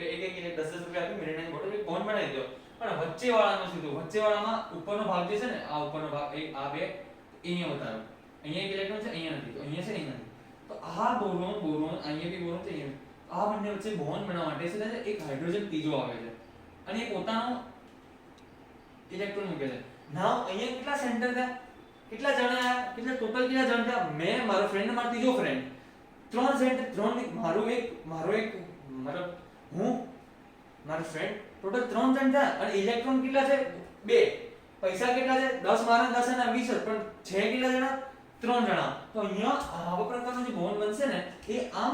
10 રૂપિયા આપી મિરિન્ડાની બોટલ એક બોન્ડ બનાવી દીધો. પણ વચ્ચેવાળાનું શું થયું? વચ્ચેવાળામાં ઉપરનો ભાગ જે છે ને, આ ઉપરનો ભાગ આ બે અહીંયા બતાવ્યો, અહીંયા એક ઇલેક્ટ્રોન છે, અહીંયા નથી, તો અહીંયા છે, અહીંયા નથી. તો આ બોરોન અહીંયા બી બોરોન છે, અહીંયા આ બંને વચ્ચે બોન્ડ બનાવવા માટે શું થાય છે? એક હાઇડ્રોજન ત્રીજો આવે છે અને એ પોતાનો ઇલેક્ટ્રોન મૂકે છે. નાવ અહીંયા કેટલા સેન્ટર થયા? કેટલા જણા આયા? કેટલા ટોટલ કેટલા જણ થયા? મેં, મારો ફ્રેન્ડ, મારો ત્રીજો ફ્રેન્ડ, 3 સેન્ટર, 3 મારો એક મતલબ હું, મારો ફ્રેન્ડ, ટોટલ 3 જણ થયા. અને ઇલેક્ટ્રોન કેટલા છે? 2. પૈસા કેટલા છે? 10 મારા 10 અને 20, પણ છે કેટલા જણા? 3 જણા. તો અહીંયા આવા પ્રકારનો જે બોન્ડ બનશે ને એ આમ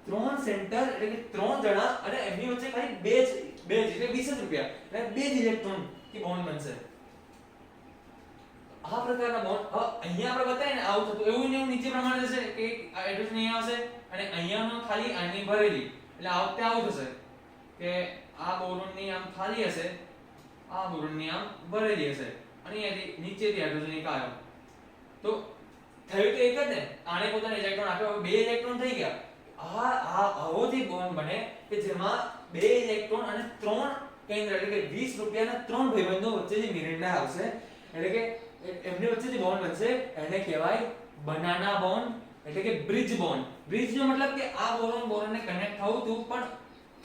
3 સેન્ટર એટલે કે 3 જણા અને એમની વચ્ચે ખાલી બે એટલે 20 રૂપિયા એટલે બે જ ઇલેક્ટ્રોન થી બોન્ડ બનશે. આ પ્રકારના બોન્ડ અહીંયા આપણે બતાવીએ ને આવું થતું, એવું ને એવું નીચે પ્રમાણે થશે કે હાઇડ્રોજન અહીંયા આવશે અને અહીંયાનો ખાલી આની ભરેલી, એટલે આ વખતે આવું થશે કે આ બોરોનની આમ ખાલી હશે, આ બોરોનની આમ ભરેલી હશે અને અહીંયાથી નીચેથી હાઇડ્રોજન એક આવ્યો. તો થયું તો એક જ ને, આને પોતાનો ઇલેક્ટ્રોન આપ્યો, બે ઇલેક્ટ્રોન થઈ ગયા. આવો જે બોન્ડ બને કે જેમાં બે ઇલેક્ટ્રોન અને 3 કેન્દ્ર એટલે કે 20 રૂપિયાના 3 ભાઈબંધો વચ્ચે જે મિરિન્ડા આવશે, એટલે કે એમની વચ્ચે જે બોન્ડ બનશે એને કહેવાય બનાના બોન્ડ, એટલે કે બ્રિજ બોન્ડ. બ્રિજ નો મતલબ કે આ બોરોનને કનેક્ટ થવું હતું પણ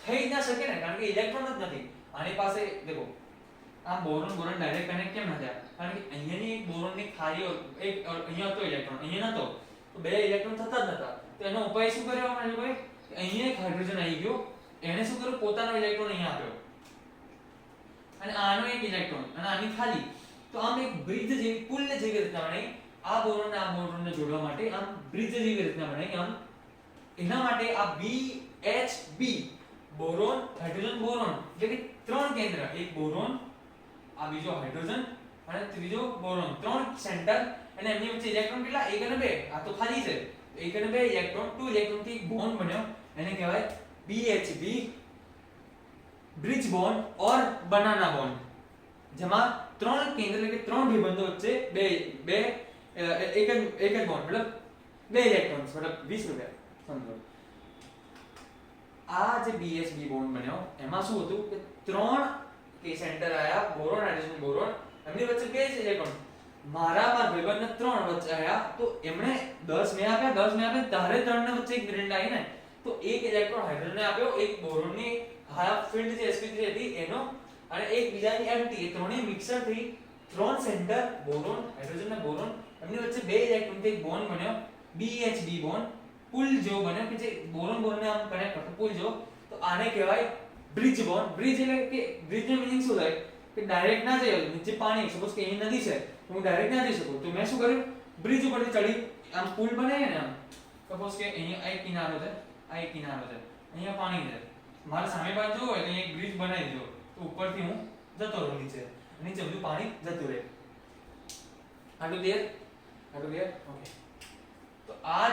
થઈ જ ના શકે ને, કારણ કે ઇલેક્ટ્રોન જ નથી આની પાસે. દેખો આ બોરોન ડાયરેક્ટ કનેક્ટ કેમ ન થયા? કારણ કે અહીંયાની એક બોરોનની ખાલી એક અહીંયા હતો ઇલેક્ટ્રોન, અહીંયા નતો, તો બે ઇલેક્ટ્રોન થતા જ નતા. તો એનો ઉપાય શું કર્યો આપણે ભાઈ? અહીંયા એક હાઇડ્રોજન આવી ગયો, એને શું કર્યું? પોતાનો ઇલેક્ટ્રોન અહીંયા આપ્યો અને આનો એક ઇલેક્ટ્રોન અને આની ખાલી. તો આમ એક બ્રિજ જેવી, પુલ જેવી રીતના બનાવી આ બોરોનને જોડવા માટે, આમ બ્રિજ જેવી રીતના બનાવી. આમ એના માટે આ BHB બોરોન હાઇડ્રોજન બોરોન એટલે કે 3 કેન્દ્ર, એક બોરોન આ બીજો હાઇડ્રોજન અને ત્રીજો બોરોન, ત્રણ સેન્ટર અને એમની વચ્ચે ઇલેક્ટ્રોન કેટલા? 1 અને 2. આ તો ખાલી છે. 1 અને 2 ઇલેક્ટ્રોન, 2 ઇલેક્ટ્રોન થી બોન્ડ બન્યો, એને કહેવાય BHB, bridge bond or banana bond. જેમાં ત્રણ કેન્દ્ર એટલે કે ત્રણ ભાઈબંધો વચ્ચે એક જ બોન્ડ, મતલબ 2 ઇલેક્ટ્રોન્સ, મતલબ 20 રૂપિયા સમજો. આ જે BHB બોન્ડ બન્યો એમાં શું હતું કે ત્રણ કે સેન્ટર આયા, બોરોન, હાઇડ્રોજન, બોરોન, એમની વચ્ચે 2 ઇલેક્ટ્રોન. મારા ભાઈબંધને 3 વચ્ચે આયા, તો એમણે 10 મેં આપ્યા, 10 મેં આપ્યા, તારે ત્રણને વચ્ચે એક ગ્રેડ આવી ને, તો એક ઇલેક્ટ્રોન હાઇડ્રોજનને આપ્યો, એક બોરોનની હાફ ફિલ્ડ જે sp3 હતી એનો, અને એક બીજાની એમ્પ્ટી. એ ત્રણેય મિક્સર થી ત્રણ સેન્ટર બોરોન, હાઇડ્રોજન અને બોરોન, એમની વચ્ચે 2 ઇલેક્ટ્રોન થી એક બોન્ડ બન્યો, BHB બોન્ડ, પુલ જેવો બન્યો કે જે બોરોન બોરોનને આમ કનેક્ટ કરતો પુલ જેવો. તો આને કહેવાય બ્રિજ બોન્ડ. બ્રિજ એટલે કે બ્રિજનો મીનિંગ શું થાય કે ડાયરેક્ટ ના જઈ, નીચે પાણી, સપોઝ કે અહીં નદી છે તો હું ડાયરેક્ટ ના જઈ શકું, તો મેં શું કર્યું, બ્રિજ ઉપરથી ચડી આમ પુલ બનાવીએ ને, આમ સપોઝ કે અહીંયા એક કિનારો છે, આ એક કિનારો છે, અહીંયા પાણી છે, મારે સામે બાજુ જોવો હોય તો એક બ્રિજ બનાવી દીધો, તો ઉપરથી હું જતો રહું નીચે, નીચે બધું પાણી જતું રહે. આટલું ક્લિયર? આટલું ક્લિયર? ઓકે. તો આ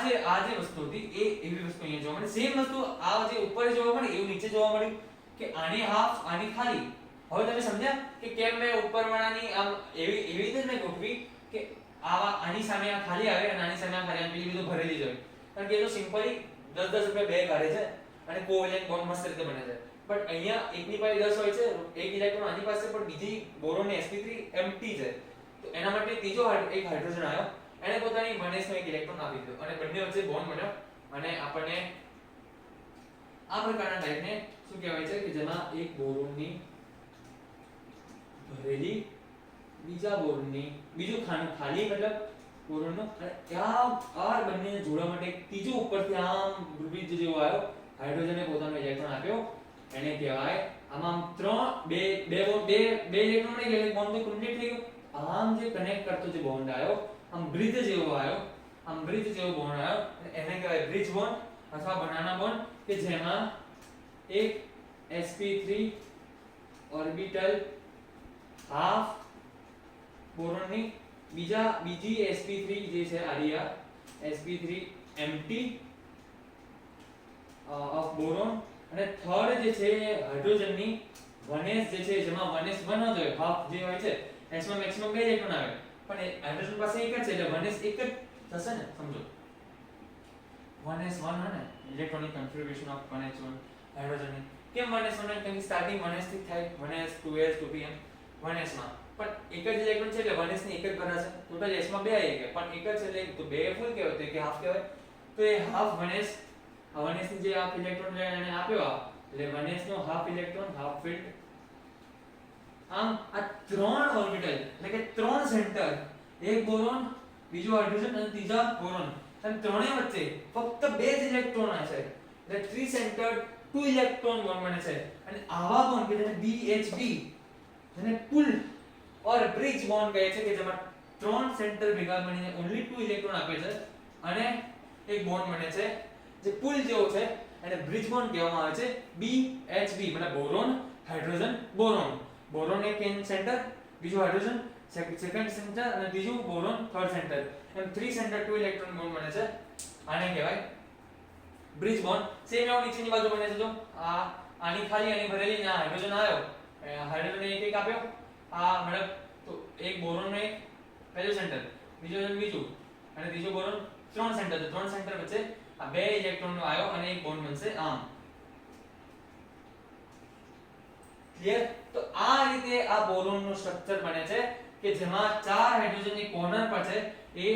જે વસ્તુ હતી એ એવી વસ્તુ અહીંયા જોવા મળે. સેમ વસ્તુ આ જે ઉપર જોવા મળે એવું નીચે જોવા મળ્યું કે આની હાફ, આની ખાલી. હવે તમે સમજ્યા કે કેમ મેં ઉપરવાળાની આમ એવી રીતે જ મેં ગોઠવી કે આની સામે આ ખાલી આવે અને આની સામે આ ખાલી આવે, પેલી બધું ભરેલી જ હોય. કારણ કે એ તો સિમ્પલી 10-10 રૂપિયા બે કાઢે છે અને કોવેલેન્ટ બોન્ડ મસ્ત રીતે બને છે. બટ અહીંયા એકની પાસે 10 હોય છે, એક ઇલેક્ટ્રોન આની પાસે, પણ બીજી બોરોન ને sp3 એમ્પ્ટી છે, તો એના માટે ત્રીજો એક હાઇડ્રોજન આવ્યો, એને પોતાની 1s નો એક ઇલેક્ટ્રોન આપી દીધો અને બંને વચ્ચે બોન્ડ બન્યો અને આપણને આ પ્રકારના ટાઈપને શું કહેવાય છે કે જેમાં એક બોરોનની ભરેલી બીજા બોરોનની બીજું ખાનું ખાલી, મતલબ બોરોનનો, અને ત્યાં આ બંનેને જોડવા માટે ત્રીજો ઉપરથી આમ બ્રિજ જેવો આવ્યો, હાઇડ્રોજને પોતાનો ઇલેક્ટ્રોન આપ્યો, એને કહેવાય આમાં બે ઇલેક્ટ્રોન મળી ગયા, બોન્ડ તો કમ્પ્લીટ થઈ ગયો. આમ જે કનેક્ટ કરતો જે બોન્ડ આવ્યો, આમ બ્રિજ જેવો આવ્યો, આમ બ્રિજ જેવો બોન્ડ આવ્યો, એને કહેવાય બ્રિજ બોન્ડ અથવા બનાના બોન્ડ, કે જેમાં એક sp3 ઓર્બિટલ હાફ બોરોનની બીજી sp3 જે છે આરિયા sp3 એમ્પ્ટી ઓફ બોરોન, અને થર્ડ જે છે હાઇડ્રોજનની 1s જે છે જેમાં 1s 1 જ હોય, હાફ જે હોય છે, s માં મેક્સિમમ 2 ઇલેક્ટ્રોન આવે, પણ હાઇડ્રોજન પાસે એક જ છે એટલે 1s એક જ થશે ને, સમજો 1s 1 હે ને, ઇલેક્ટ્રોનિક કન્ફિગ્યુરેશન ઓફ 1s 1 હાઇડ્રોજનની. કેમ 1s 1? કેમ કે સ્ટાર્ટિંગ 1s થી થાય, 1s 2s 2p એમ 1s માં, પણ એક જ ઇલેક્ટ્રોન છે એટલે 1s ની એક જ ભરાશે, ટોટલ s માં 2 આવી ગયા, પણ એક જ છે એટલે તો 2 ફૂલ કહેવાય, તો કે હાફ કહેવાય. તો એ હાફ 1s, આ 1s ની જે હાફ ઇલેક્ટ્રોન એને આપ્યો, એટલે 1s નો હાફ ઇલેક્ટ્રોન, હાફ ફિલ્ડ. આમ આ ત્રણ ઓર્બિટલ એટલે કે ત્રણ સેન્ટર, એક બોરોન, બીજો હાઇડ્રોજન અને ત્રીજા બોરોન, અને ત્રણેય વચ્ચે ફક્ત 2 જ ઇલેક્ટ્રોન છે, એટલે 3 સેન્ટર્ડ 2 ઇલેક્ટ્રોન બોન્ડ બને છે. અને આવા બોન્ડ કે જેને BHB, જેને પુલ ઓર બ્રિજ બોન્ડ કહે છે, કે જેમાં ત્રણ સેન્ટર ભેગા મળીને ઓન્લી 2 ઇલેક્ટ્રોન આપે છે અને એક બોન્ડ બને છે જે પુલ જેવો છે, અને બ્રિજ બોન્ડ કહેવામાં આવે છે BHB, મતલબ બોરોન, હાઇડ્રોજન, બોરોન. બોરોન એક સેન્ટર, બીજું હાઇડ્રોજન સેકન્ડ સેન્ટર, અને ત્રીજું બોરોન થર્ડ સેન્ટર, એમ 3 સેન્ટર 2 ઇલેક્ટ્રોન બોન્ડ બને છે. આને કહેવાય બ્રિજ બોન્ડ. સેમ એવું નીચેની બાજુ બને છે, જો આની ખાલી આની ભરેલી, ને હાઇડ્રોજન આવ્યો, હાઇડ્રોજન એક આપ્યો, આ મતલબ તો એક બોરોન નો એક પહેલું સેન્ટર, બીજું અને ત્રીજો બોરોન 3 સેન્ટર, તો 3 સેન્ટર વચ્ચે આ 2 ઇલેક્ટ્રોન નો આવ્યો અને એક બોન્ડ બનશે આમ. ક્લિયર? તો આ રીતે આ બોરોન નું સ્ટ્રક્ચર બને છે કે જેમાં 4 હાઇડ્રોજન ની કોર્નર પર છે, એ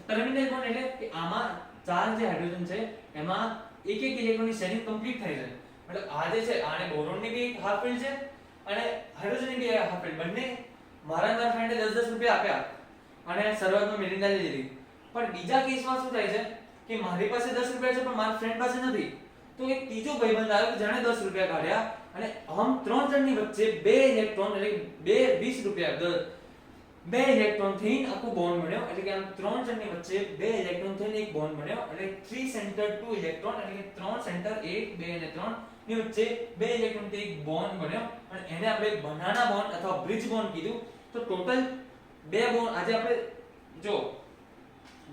ટર્મિનલ બોન્ડ, એટલે કે આમાં 4 જે હાઇડ્રોજન છે એમાં એક ઇલેક્ટ્રોન ની શેરિંગ કમ્પ્લીટ થઈ જાય. મતલબ આ જે છે આને બોરોન ની બી હાફ ફિલ્ડ છે અને હાઇડ્રોજન ની બી હાફ ફિલ્ડ, બંને મારા ફ્રેન્ડે 10-10 રૂપિયા આપ્યા અને શરૂઆતમાં મિરિન્ડા લઈ લીધી. પણ બીજા કેસમાં શું થાય છે કે મારી પાસે 10 રૂપિયા છે પણ મારા ફ્રેન્ડ પાસે નથી, તો એક ત્રીજો ભાઈબંધ આવ્યો કે જેણે 10 રૂપિયા કાઢ્યા, અને આમ ત્રણ જણની વચ્ચે 2 ઇલેક્ટ્રોન એટલે 2 20 રૂપિયા બે ઇલેક્ટ્રોન થઈને આખો બોન્ડ બન્યો, એટલે કે આમ ત્રણ જણની વચ્ચે બે ઇલેક્ટ્રોન થઈને એક બોન્ડ બન્યો, એટલે 3 સેન્ટર 2 ઇલેક્ટ્રોન, એટલે કે ત્રણ સેન્ટર 1 2 અને 3 ની વચ્ચે બે ઇલેક્ટ્રોન થી એક બોન્ડ બન્યો, અને એને આપણે બનાના બોન્ડ અથવા બ્રિજ બોન્ડ કીધું. તો ટોટલ બે બોન્ડ આજે આપણે જો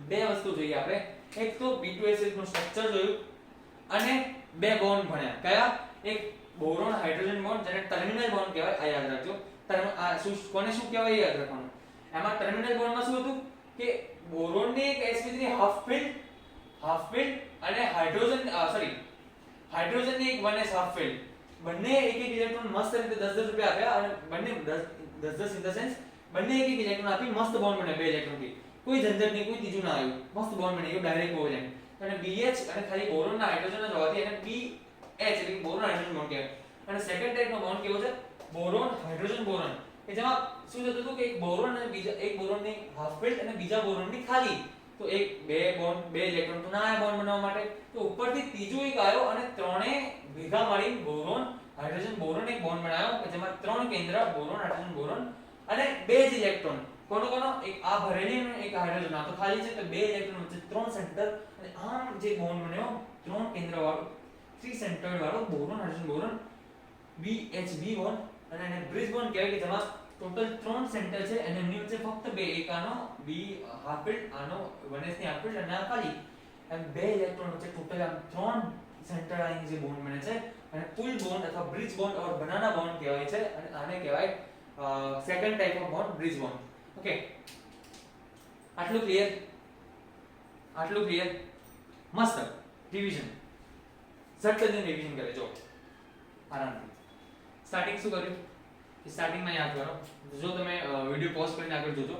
બે વસ્તુ જોઈએ આપણે, એક તો B2SH નું સ્ટ્રક્ચર જોયું અને બે બોન્ડ ભણ્યા. કયા? એક બોરોન હાઇડ્રોજન બોન્ડ જેને ટર્મિનલ બોન્ડ કહેવાય, આ યાદ રાખજો. આ શું કોને શું કહેવાય યાદ રાખવાનું. એમાં ટર્મિનલ બોન્ડમાં શું હતું કે બોરોન ની એક sp3 હાફ ફિલ્ડ અને હાઇડ્રોજન ની એક 1s હાફ ફિલ્ડ, બંને એક એક ઇલેક્ટ્રોન મસ્ત રીતે 10 રૂપિયા આપ્યા, અને બંને 10 ઇન ધ સેન્સ બંને એક એક ઇલેક્ટ્રોન આપી મસ્ત બોન્ડ બને બે ઇલેક્ટ્રોન થી. કોઈ ઝંઝટ નહીં, કોઈ ત્રીજું ના આવ્યું, મસ્ત બોન્ડ બની ગયો ડાયરેક્ટ કોવેલેન્ટ. અને BH અને ખાલી બોરોન ના હાઇડ્રોજન જ હોવાથી એને BH એટલે કે બોરોન હાઇડ્રોજન બોન્ડ કહેવાય. અને સેકન્ડ ટાઈપનો બોન્ડ કેવો છે? બોરોન હાઇડ્રોજન બોરોન, કે જેમાં શું થતું હતું કે એક બોરોન અને બીજા એક બોરોનની હાફ ફિલ્ડ અને બીજા બોરોનની ખાલી, તો એક બે બોન્ડ બે ઇલેક્ટ્રોન તો ના આયા બોન્ડ બનાવવા માટે, તો ઉપરથી ત્રીજો એક આવ્યો અને ત્રણે ભેગા મળીને બોરોન હાઇડ્રોજન બોરોન એક બોન્ડ બનાવ્યો, કે જેમાં ત્રણ કેન્દ્ર બોરોન હાઇડ્રોજન બોરોન અને બે જ ઇલેક્ટ્રોન. કોનો કોનો? એક આ ભરેલી અને એક હાઇડ્રોજન, આ તો ખાલી છે, તો બે ઇલેક્ટ્રોન વચ્ચે ત્રણ સેન્ટર, અને આમ જે બોન્ડ બન્યો ત્રણ કેન્દ્ર વાળો 3 સેન્ટર્ડ વાળો boron hydrogen boron BHB bond, અને એને બ્રિજ બોન્ડ કહેવાય, કે જેમાં ટોટલ 3 સેન્ટર છે અને એમની વચ્ચે ફક્ત બે, એક આનો B હાફ ફિલ્ડ, આનો 1s ની હાફ ફિલ્ડ, અને આ ખાલી, એમ બે ઇલેક્ટ્રોન વચ્ચે ટોટલ આમ 3 સેન્ટર આની જે બોન્ડ બને છે, અને પુલ બોન્ડ અથવા bridge bond or banana bond કહેવાય છે, અને આને કહેવાય second type of bond, bridge bond. Okay, આટલું ક્લિયર? આટલું ક્લિયર? મસ્ત. રિવિઝન સટકન રિવિઝન કરે જો આરામથી. સ્ટાર્ટિંગ શું કર્યું કે સ્ટાર્ટિંગમાં યાદ કરો, જો તમે વિડિયો પોઝ કરીને આગળ જોજો.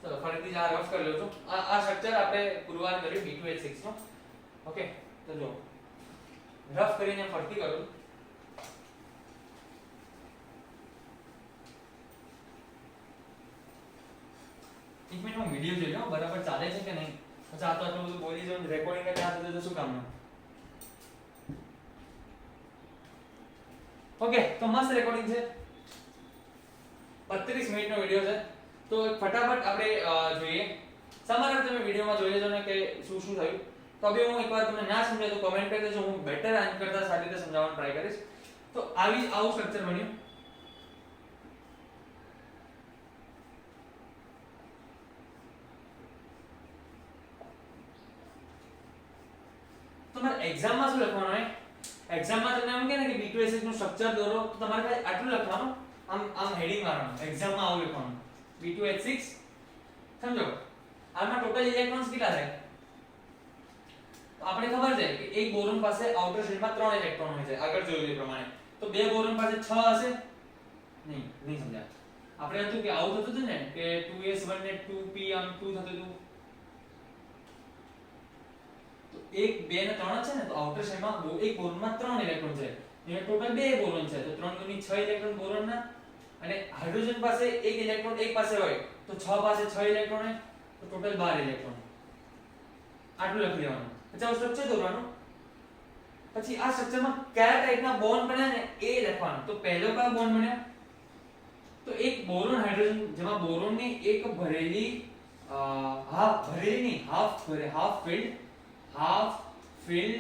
ચલો ફરીથી આ રફ કરી લો છો. આ સ્ટ્રક્ચર આપણે પુરવાર કર્યું B2H6 નો. ઓકે, તો જો રફ કરીને ફરીથી કરું. એક મિનિટ હું વિડિયો જોઈ લઉં બરાબર ચાલે છે કે નહીં. પછી આ તો આટલું બધું બોલી જો રેકોર્ડિંગ કરે આ તો શું કામનું. ઓકે, તો મસ્ત રેકોર્ડિંગ છે, 32 મિનિટનો વિડિયો છે. તો ફટાફટ આપણે જોઈએ. સમારાંશ તમે વિડિયોમાં જોઈ લેજો ને કે શું શું થયું. તો હવે હું એકવાર તમને ના સમજાય તો કમેન્ટ કરી દેજો, હું બેટર આન્સર કરતા સારી રીતે સમજાવવાનો ટ્રાય કરીશ. તો આવું સ્ટ્રક્ચર બન્યું. તમારે એક્ઝામમાં શું લખવાનું હોય? એક્ઝામમાં તમને એમ કહે ને કે B2SH નું સ્ટ્રક્ચર દોરો, તો તમારે ખાલી આટલું લખવાનું, આમ હેડિંગ મારવાનું. એક્ઝામમાં આવું લખવાનું B2H6. સમજો આમાં ટોટલ ઇલેક્ટ્રોન્સ કેટલા થાય? તો આપણે ખબર છે કે એક બોરોન પાસે આઉટર શેલમાં 3 ઇલેક્ટ્રોન હોય છે, આગળ જોયું એ પ્રમાણે. તો બે બોરોન પાસે 6 હશે? નહીં સમજાય. આપણે હતું કે આવું થતું હતું ને કે 2s1 ને 2p આમ 2 થતું હતું. તો 1 2 ને 3 છે ને, તો આઉટર શેલમાં એક બોરોનમાં 3 ઇલેક્ટ્રોન છે, એટલે ટોટલ 2 બોરોન છે, તો 3 દુની 6 ઇલેક્ટ્રોન બોરોનના. અને હાઇડ્રોજન પાસે એક ઇલેક્ટ્રોન એક પાસે હોય, તો 6 પાસે 6 ઇલેક્ટ્રોન હોય, તો ટોટલ 12 ઇલેક્ટ્રોન. આટલું લખી દેવાનું. પછી આ સ્ટ્રક્ચર દોરવાનું. પછી આ સ્ટ્રક્ચરમાં કયા ટાઈપના બોન્ડ બન્યા ને એ લખવાનું. તો પહેલો કયો બોન્ડ બન્યો? તો એક બોરોન હાઇડ્રોજન, જેમાં બોરોનની એક ભરેલી હાફ ફિલ્ડ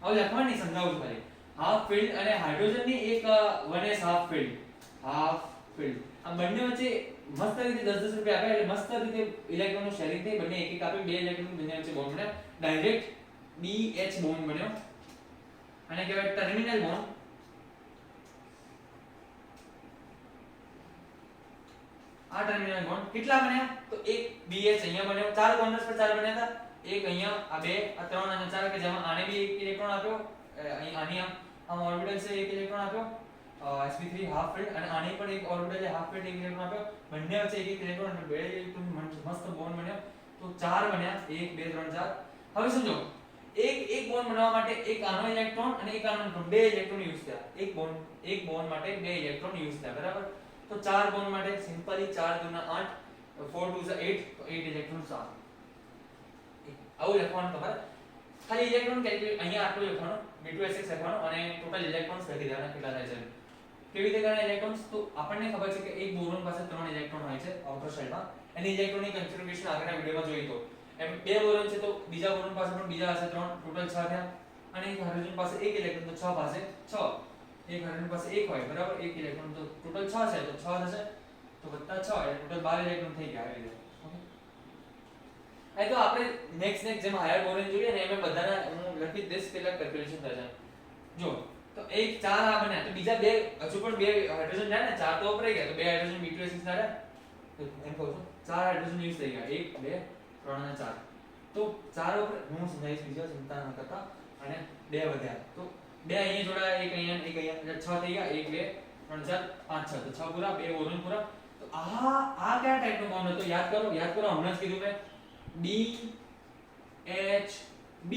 હવે લખવાનું નહીં, સમજાવું છું ખાલી. હાફ ફિલ્ડ અને હાઇડ્રોજનની એક 1s હાફ ફિલ્ડ. આ બંને વચ્ચે મસ્ત રીતે 10 રૂપિયા આપ્યા, એટલે મસ્ત રીતે ઇલેક્ટ્રોનનું શેરિંગ થઈ, બંને એક એક આપે, બે ઇલેક્ટ્રોન બંને વચ્ચે બોન્ડ બન્યો, ડાયરેક્ટ BH બોન્ડ બન્યો, આને કહેવાય ટર્મિનલ બોન્ડ. આ ટર્મિનલ બોન્ડ કેટલા બન્યા? તો એક BH અહીંયા બન્યો, ચાર બોન્ડ્સ પર ચાર બન્યા હતા, એક અહીંયા, આ બે, આ ત્રણ અને ચાર, કે જેમાં આને બી એક ઇલેક્ટ્રોન આપ્યો, અહીં આની આમ ઓર્બિટલ છે એક ઇલેક્ટ્રોન આપ્યો, sp3 હાફ ફિલ્ડ, અને આની પણ એક ઓર્બિટલ છે હાફ ફિલ્ડ એક ઇલેક્ટ્રોન આપ્યો, બંને વચ્ચે એક એક ઇલેક્ટ્રોન અને બે ઇલેક્ટ્રોન મસ્ત બોન્ડ બન્યો. તો ચાર બન્યા, 1 2 3 4. હવે સમજો એક બોન્ડ બનાવવા માટે એક આનો ઇલેક્ટ્રોન અને એક આનો ઇલેક્ટ્રોન, બે ઇલેક્ટ્રોન યુઝ થયા. એક બોન્ડ માટે બે ઇલેક્ટ્રોન યુઝ થયા, બરાબર. તો ચાર બોન્ડ માટે સિમ્પલી 4 દુના 8, 4 2 8, તો 8 ઇલેક્ટ્રોન 7. આવું લખવાનું તમારે. ખાલી ઇલેક્ટ્રોન કેલ્ક્યુલેટ અહીંયા આટલું લખવાનું, B2SH લખવાનું, અને ટોટલ ઇલેક્ટ્રોન્સ લખી દેવાના કેટલા થાય છે. કેવી રીતે ગણાય ઇલેક્ટ્રોન્સ? તો આપણને ખબર છે કે એક બોરોન પાસે 3 ઇલેક્ટ્રોન હોય છે આઉટર શેલમાં, એની ઇલેક્ટ્રોનની કન્ફિગ્યુરેશન આગળના વિડિયોમાં જોઈ તો એમ બે બોરોન છે તો બીજા બોરોન પાસે પણ બીજા હશે 3, ટોટલ 6 થયા. અને એક હાઇડ્રોજન પાસે 1 ઇલેક્ટ્રોન તો 6 પાસે 6, એક હાઇડ્રોજન પાસે 1 હોય બરાબર, 1 ઇલેક્ટ્રોન તો ટોટલ 6 છે તો 6 થશે તો વત્તા 6 એટલે ટોટલ 12 ઇલેક્ટ્રોન થઈ ગયા આવી રીતે. ઓકે, આ તો આપણે નેક્સ્ટ જેમ હાયર બોરોન જોઈએ ને એમ બધાના હું લખી દઈશ કેટલા કેલ્ક્યુલેશન થશે. જો તો એક 4 આ બન્યા તો બીજા બે હજુ પણ બે હાઇડ્રોજન જાય ને, 4 તો વપરાઈ ગયા તો બે હાઇડ્રોજન B2S6 ના રહ્યા તો એમ કહું છું 4 હાઇડ્રોજન યુઝ થઈ ગયા, 1 2 3 અને 4 તો 4 ઉપર હું સમજાવીશ બીજા ચિંતા ન કરતા. અને 2 વધ્યા તો 2 અહીંયા જોડાયા, એક અહીંયા એક અહીંયા એટલે 6 થઈ ગયા, 1 2 3 4 5 6 તો 6 પૂરા, 2 બોરોન પૂરા. તો આ કયા ટાઈપનો બોન્ડ હતો યાદ કરો હમણાં જ કીધું મેં BHB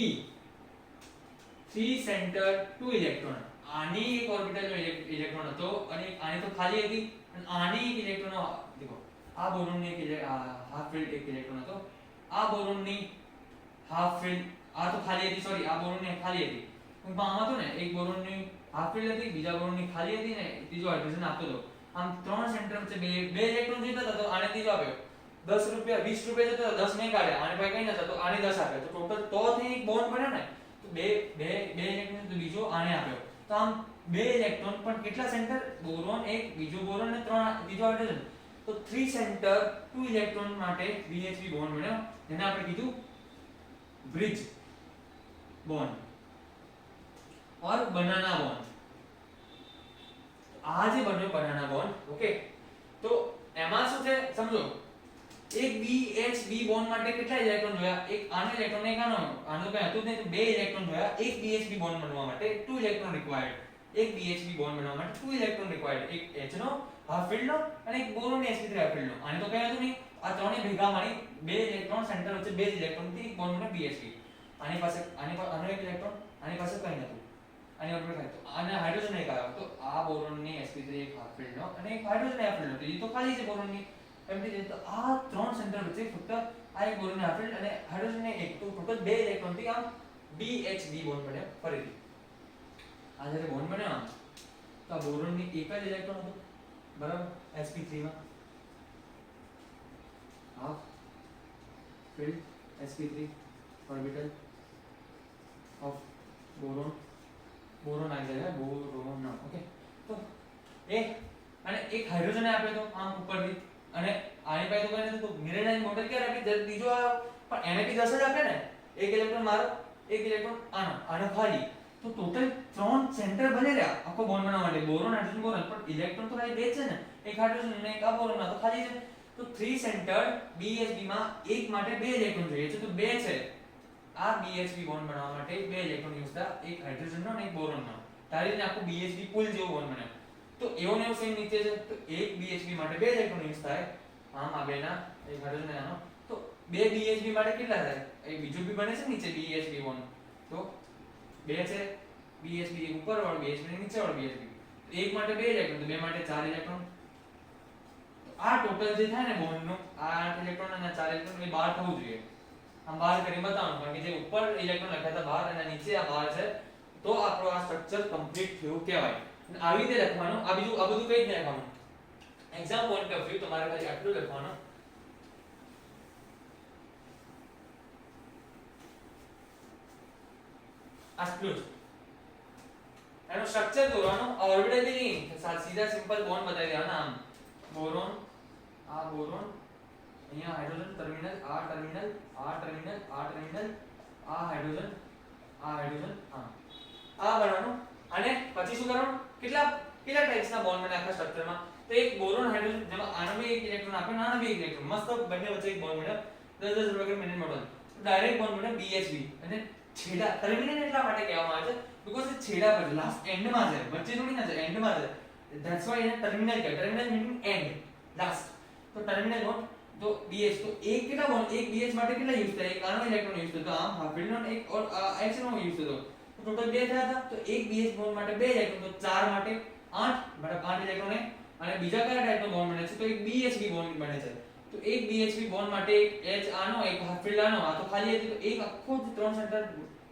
3 સેન્ટર 2 ઇલેક્ટ્રોન. આની એક ઓર્બિટલનો ઇલેક્ટ્રોન હતો અને આની તો ખાલી હતી અને આની એક ઇલેક્ટ્રોન દેખો આ બોરોનની એક હાફ ફિલ્ડ એક ઇલેક્ટ્રોન હતો, આ બોરોનની હાફ ફિલ્ડ આ તો ખાલી હતી, સોરી આ બોરોનની ખાલી હતી ટૂંકમાં આમ હતું ને, એક બોરોનની હાફ ફિલ્ડ હતી, બીજા બોરોનની ખાલી હતી ને ત્રીજો હાઇડ્રોજન આપતો હતો. આમ 3 સેન્ટર વચ્ચે બે ઇલેક્ટ્રોન જોઈતા હતા તો આને ત્રીજો આપ્યો, 10 રૂપિયા 20 રૂપિયા જતો 10 નહીં કાઢ્યા, આને ભાઈ કઈ નતા તો આને 10 આપ્યો તો ટોટલ તો થી એક બોન્ડ બન્યો ને તો બે ઇલેક્ટ્રોન તો બીજો આને આપ્યો. તો આમ બે ઇલેક્ટ્રોન પણ કેટલા સેન્ટર, બોરોન એક, બીજો બોરોન ને 3 બીજો હાઇડ્રોજન તો 3 સેન્ટર 2 ઇલેક્ટ્રોન માટે BHB બોન્ડ બન્યો જેને આપણે કીધું bridge bond or banana bond. આ જે બન્યો બનાના બોન્ડ ઓકે, તો એમાં શું છે સમજો, એક BHB બોન્ડ માટે કેટલા ઇલેક્ટ્રોન જોયા, એક આનો ઇલેક્ટ્રોન એક આનો તો કઈ હતું જ નહીં તો બે ઇલેક્ટ્રોન જોયા. એક BHB બોન્ડ બનવા માટે 2 ઇલેક્ટ્રોન રિક્વાયર્ડ, એક BHB બોન્ડ બનવા માટે 2 ઇલેક્ટ્રોન રિક્વાયર્ડ, એક H નો હાફ ફિલ્ડ નો અને એક બોરોન sp3 હાફ ફિલ્ડ નો. આને તો કઈ હતું નહીં, આ ત્રણે ભેગા મળી બે ઇલેક્ટ્રોન સેન્ટર વચ્ચે બે ઇલેક્ટ્રોન થી બોન્ડ બને BHB. આની પાસે આનો એક ઇલેક્ટ્રોન, આની પાસે કઈ નતું, આની ઓર્બિટલ ખાલી તો આને હાઇડ્રોજન એક આવ્યો તો આ બોરોન ની sp3 એક હાફ ફિલ્ડ નો અને એક હાઇડ્રોજન હાફ ફિલ્ડ નો, તો એ તો ખાલી છે બોરોન ની એમટી. તો આ 3 સેન્ટર વચ્ચે ફક્ત આ એક બોરોન હાફ ફિલ્ડ અને હાઇડ્રોજન ને એક, તો ટોટલ બે ઇલેક્ટ્રોન થી આમ BHB બોન્ડ બન્યો. ફરીથી આ જ્યારે બોન્ડ બન્યો આમ તો આ બોરોન ની એક જ ઇલેક્ટ્રોન હતો બરાબર sp3 માં, half field sp3 orbital of boron આવી જાય બોરોન ના. ઓકે, તો એક અને એક હાઇડ્રોજન આપ્યો તો આમ ઉપરથી અને આની પાસે તો કઈ નથી તો મિરેનાની મોડેલ ક્યારે આપી, જ્યારે બીજો આવ્યો પણ એને બી 10 જ આપે ને, એક ઇલેક્ટ્રોન મારો એક ઇલેક્ટ્રોન આનો ખાલી, તો ટોટલ 3 સેન્ટર બની રહ્યા આખો બોન્ડ બનાવવા માટે, બોરોન હાઇડ્રોજન બોરોન, પણ ઇલેક્ટ્રોન તો ખાલી બે છે ને, એક હાઇડ્રોજન અને એક આ બોરોન માં તો ખાલી છે. તો 3 સેન્ટર BHB માં એક માટે બે ઇલેક્ટ્રોન જોઈએ છે તો બે છે. આ BHB બોન્ડ બનાવવા માટે બે ઇલેક્ટ્રોન યુઝ થયા, એક હાઇડ્રોજન નો અને એક બોરોન નો, તારી રીતે આખું BHB પુલ જેવો બોન્ડ બન્યો. તો એવો ને એવો સેમ નીચે છે તો એક BHB માટે બે ઇલેક્ટ્રોન યુઝ થાય, આમ આ બેના એક હાઇડ્રોજન આનો, તો બે BHB માટે કેટલા થાય, એક બીજો બી બને છે નીચે BHB બોન્ડ તો બે છે BHB, એક ઉપર વાળો BHB અને નીચે વાળો BHB, એક માટે બે ઇલેક્ટ્રોન તો બે માટે 4 ઇલેક્ટ્રોન. તો આ ટોટલ જે થાય ને બોન્ડ નું આ 8 ઇલેક્ટ્રોન અને 4 ઇલેક્ટ્રોન એ બહાર થવું જોઈએ. આમ બહાર કરી બતાવવાનું કારણ કે જે ઉપર ઇલેક્ટ્રોન લખ્યા હતા બહાર અને નીચે આ બહાર છે તો આપણો આ સ્ટ્રક્ચર કમ્પ્લીટ થયું કહેવાય. અને આવી રીતે લખવાનું, આ બધું કઈ રીતે લખવાનું, એક્ઝામ પોઈન્ટ ઓફ વ્યૂ તમારે ખાલી આટલું લખવાનું, આટલું જ એનું સ્ટ્રક્ચર દોરવાનું, ઓર્બિટલ બી નહીં, સીધા સિમ્પલ બોન્ડ બતાવી દેવાના. આમ બોરોન, આ બોરોન, અહીંયા હાઇડ્રોજન ટર્મિનલ, આ ટર્મિનલ, આ ટર્મિનલ, આ ટર્મિનલ, આ હાઇડ્રોજન, આ હાઇડ્રોજન, આ બનાવવાનું. અને પછી શું કરવાનું, કેટલા ટાઈપ્સના બોન્ડ બને આખા સ્ટ્રક્ચરમાં, તો એક બોરોન હાઇડ્રોજન જેમાં આનો બી એક ઇલેક્ટ્રોન આપે અને આનો બી એક ઇલેક્ટ્રોન, મસ્ત બંને વચ્ચે એક બોન્ડ બને 10-10 રૂપિયા મિનિટ મોડલ, તો ડાયરેક્ટ બોન્ડ બને BHB. અને છેડા ટર્મિનલ એટલા માટે કહેવામાં આવે છે બીકોઝ એ છેડા પર લાસ્ટ એન્ડમાં છે, વચ્ચે થોડી ના છે, એન્ડમાં છે, ધેટ્સ વાય એને ટર્મિનલ કહે, ટર્મિનલ મીનિંગ એન્ડ, લાસ્ટ. તો ટર્મિનલ બોન્ડ તો BH, તો એક કેટલા બોન્ડ, એક BH માટે કેટલા યુઝ થાય, એક આનો ઇલેક્ટ્રોન યુઝ થતો, આમ હાફ ફિલ્ડ નો એક ઓર H નો યુઝ થતો, તો ટોટલ બે થયા હતા. તો એક BH બોન્ડ માટે બે ઇલેક્ટ્રોન તો 4 માટે 8 બરાબર 8 ઇલેક્ટ્રોન. અને બીજા કયા ટાઈપનો બોન્ડ બને છે તો એક BHB બોન્ડ બને છે. તો એક BHB બોન્ડ માટે એક H આનો એક હાફ ફિલ્ડ આનો, આ તો ખાલી હતી તો એક આખો 3 સેન્ટર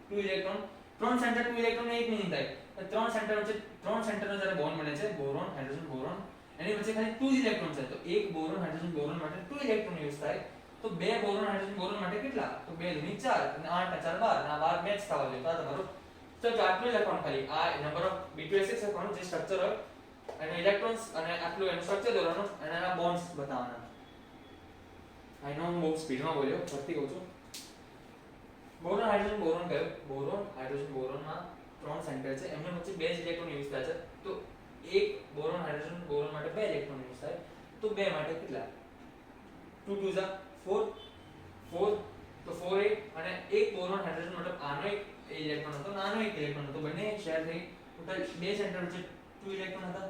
2 ઇલેક્ટ્રોન ત્રણ સેન્ટર ટુ ઇલેક્ટ્રોન એક નહીં થાય. ત્રણ સેન્ટર વચ્ચે ત્રણ સેન્ટરનો જ્યારે બોન્ડ બને છે બોરોન હાઇડ્રોજન બોરોન એની વચ્ચે ખાલી 2 જ ઇલેક્ટ્રોન છે તો એક બોરોન હાઇડ્રોજન બોરોન માટે 2 ઇલેક્ટ્રોન યુઝ થાય. તો બે બોરોન હાઇડ્રોજન બોરોન માટે કેટલા? તો 2 દુની 4 અને 8 4 12 અને આ 12 મેચ થવા જોઈએ. તો આ તમારું તો આટલું જ લખવાનું ખાલી આ નંબર ઓફ B2SX લખવાનું જે સ્ટ્રક્ચર હોય અને ઇલેક્ટ્રોન્સ અને આટલું એનું સ્ટ્રક્ચર દોરવાનું અને એના બોન્ડ્સ બતાવવાના. આઈ નો હું બહુ સ્પીડમાં બોલ્યો ફરીથી કહું છું. બોરોન હાઇડ્રોજન બોરોન કયો? બોરોન હાઇડ્રોજન બોરોનમાં ત્રણ સેન્ટર છે એમની વચ્ચે બે જ ઇલેક્ટ્રોન યુઝ થાય છે. તો એક બોરોન હાઇડ્રોજન બોરોન માટે બે ઇલેક્ટ્રોન યુઝ થાય તો બે માટે કેટલા? 2 2 જા 4 4 તો 4 8 અને એક બોરોન હાઇડ્રોજન મતલબ આનો એક ઇલેક્ટ્રોન હતો નાનો એક ઇલેક્ટ્રોન હતો બંને શેર થઈ ટોટલ બે સેન્ટર વચ્ચે 2 ઇલેક્ટ્રોન હતા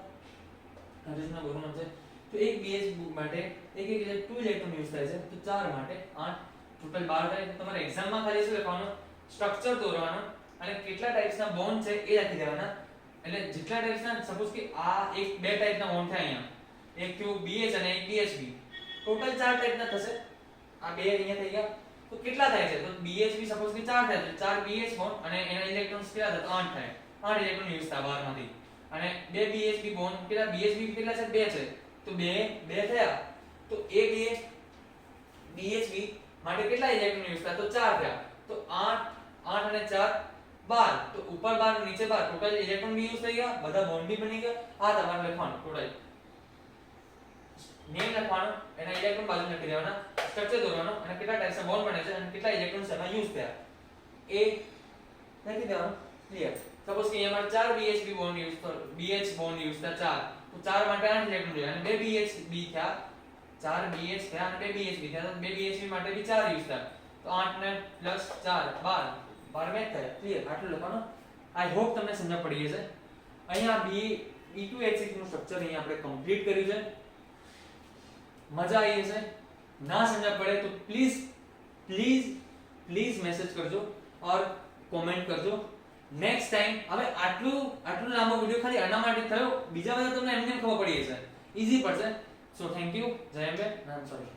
હાઇડ્રોજનના બોરોન વચ્ચે. તો એક BH માટે એક એક 2 ઇલેક્ટ્રોન યુઝ થાય છે તો 4 માટે 8 ટોટલ 12 થાય. તમારે એક્ઝામમાં ખાલી શું લખવાનું? સ્ટ્રક્ચર દોરવાનું અને કેટલા ટાઈપ્સના બોન્ડ છે એ લખી દેવાના. એટલે જેટલા ટાઈપ્સના સપોઝ કે આ એક બે ટાઈપના બોન્ડ થાય અહીંયા એક થયું BH અને એક BHB ટોટલ 4 ટાઈપના થશે. આ બે અહીંયા થઈ ગયા તો કેટલા થાય છે? તો BHB સપોઝ કે 4 થાય તો 4 BH બોન્ડ અને એના ઇલેક્ટ્રોન્સ કેટલા થાય? તો 8 થાય. 8 ઇલેક્ટ્રોન યુઝ થાય 12 માંથી અને બે BHB બોન્ડ કેટલા? BHB કેટલા છે? 2 છે તો 2 થયા. તો એ BHB માટે કેટલા ઇલેક્ટ્રોન યુઝ થાય? તો 4 થયા. તો 8 8 અને 4 12 તો ઉપર 12 નીચે 12 ટોટલ ઇલેક્ટ્રોન બી યુઝ થઈ ગયા બધા બોન્ડ બી બની ગયા. આ તમારે લખવાનું ટોટલ નેમ લખવાનું એના ઇલેક્ટ્રોન બાજુ લખી દેવાના સ્ટ્રક્ચર દોરવાનો અને કેટલા ટાઈપ્સના બોન્ડ બને છે અને કેટલા ઇલેક્ટ્રોન્સ એમાં યુઝ થયા એ લખી દેવાનું. ક્લિયર? સપોઝ કે અહીંયા 4 BHB bond use BH bond use થયા 4 તો 4 માટે 8 ઇલેક્ટ્રોન જોઈએ અને 2 BHB થયા 4 BH થયા અને 2 BHB થયા તો 2 BHB માટે બી 4 યુઝ થયા તો 8 ને પ્લસ 4 12 12 મેચ થાય. ક્લિયર? આટલું લખવાનું. આઈ હોપ તમને સમજ પડી હશે. અહીંયા B2H6 નું સ્ટ્રક્ચર અહીંયા આપણે કમ્પ્લીટ કર્યું છે. મજા આવી હશે. ના સમજ પડે તો પ્લીઝ પ્લીઝ પ્લીઝ મેસેજ કરજો ઓર કોમેન્ટ કરજો. નેક્સ્ટ ટાઈમ હવે આટલું લાંબો વિડિયો ખાલી આના માટે થયો બીજા બધા તમને એમને ખબર પડી હશે ઈઝી પડશે. So thank you. જય અંબે. સોરી.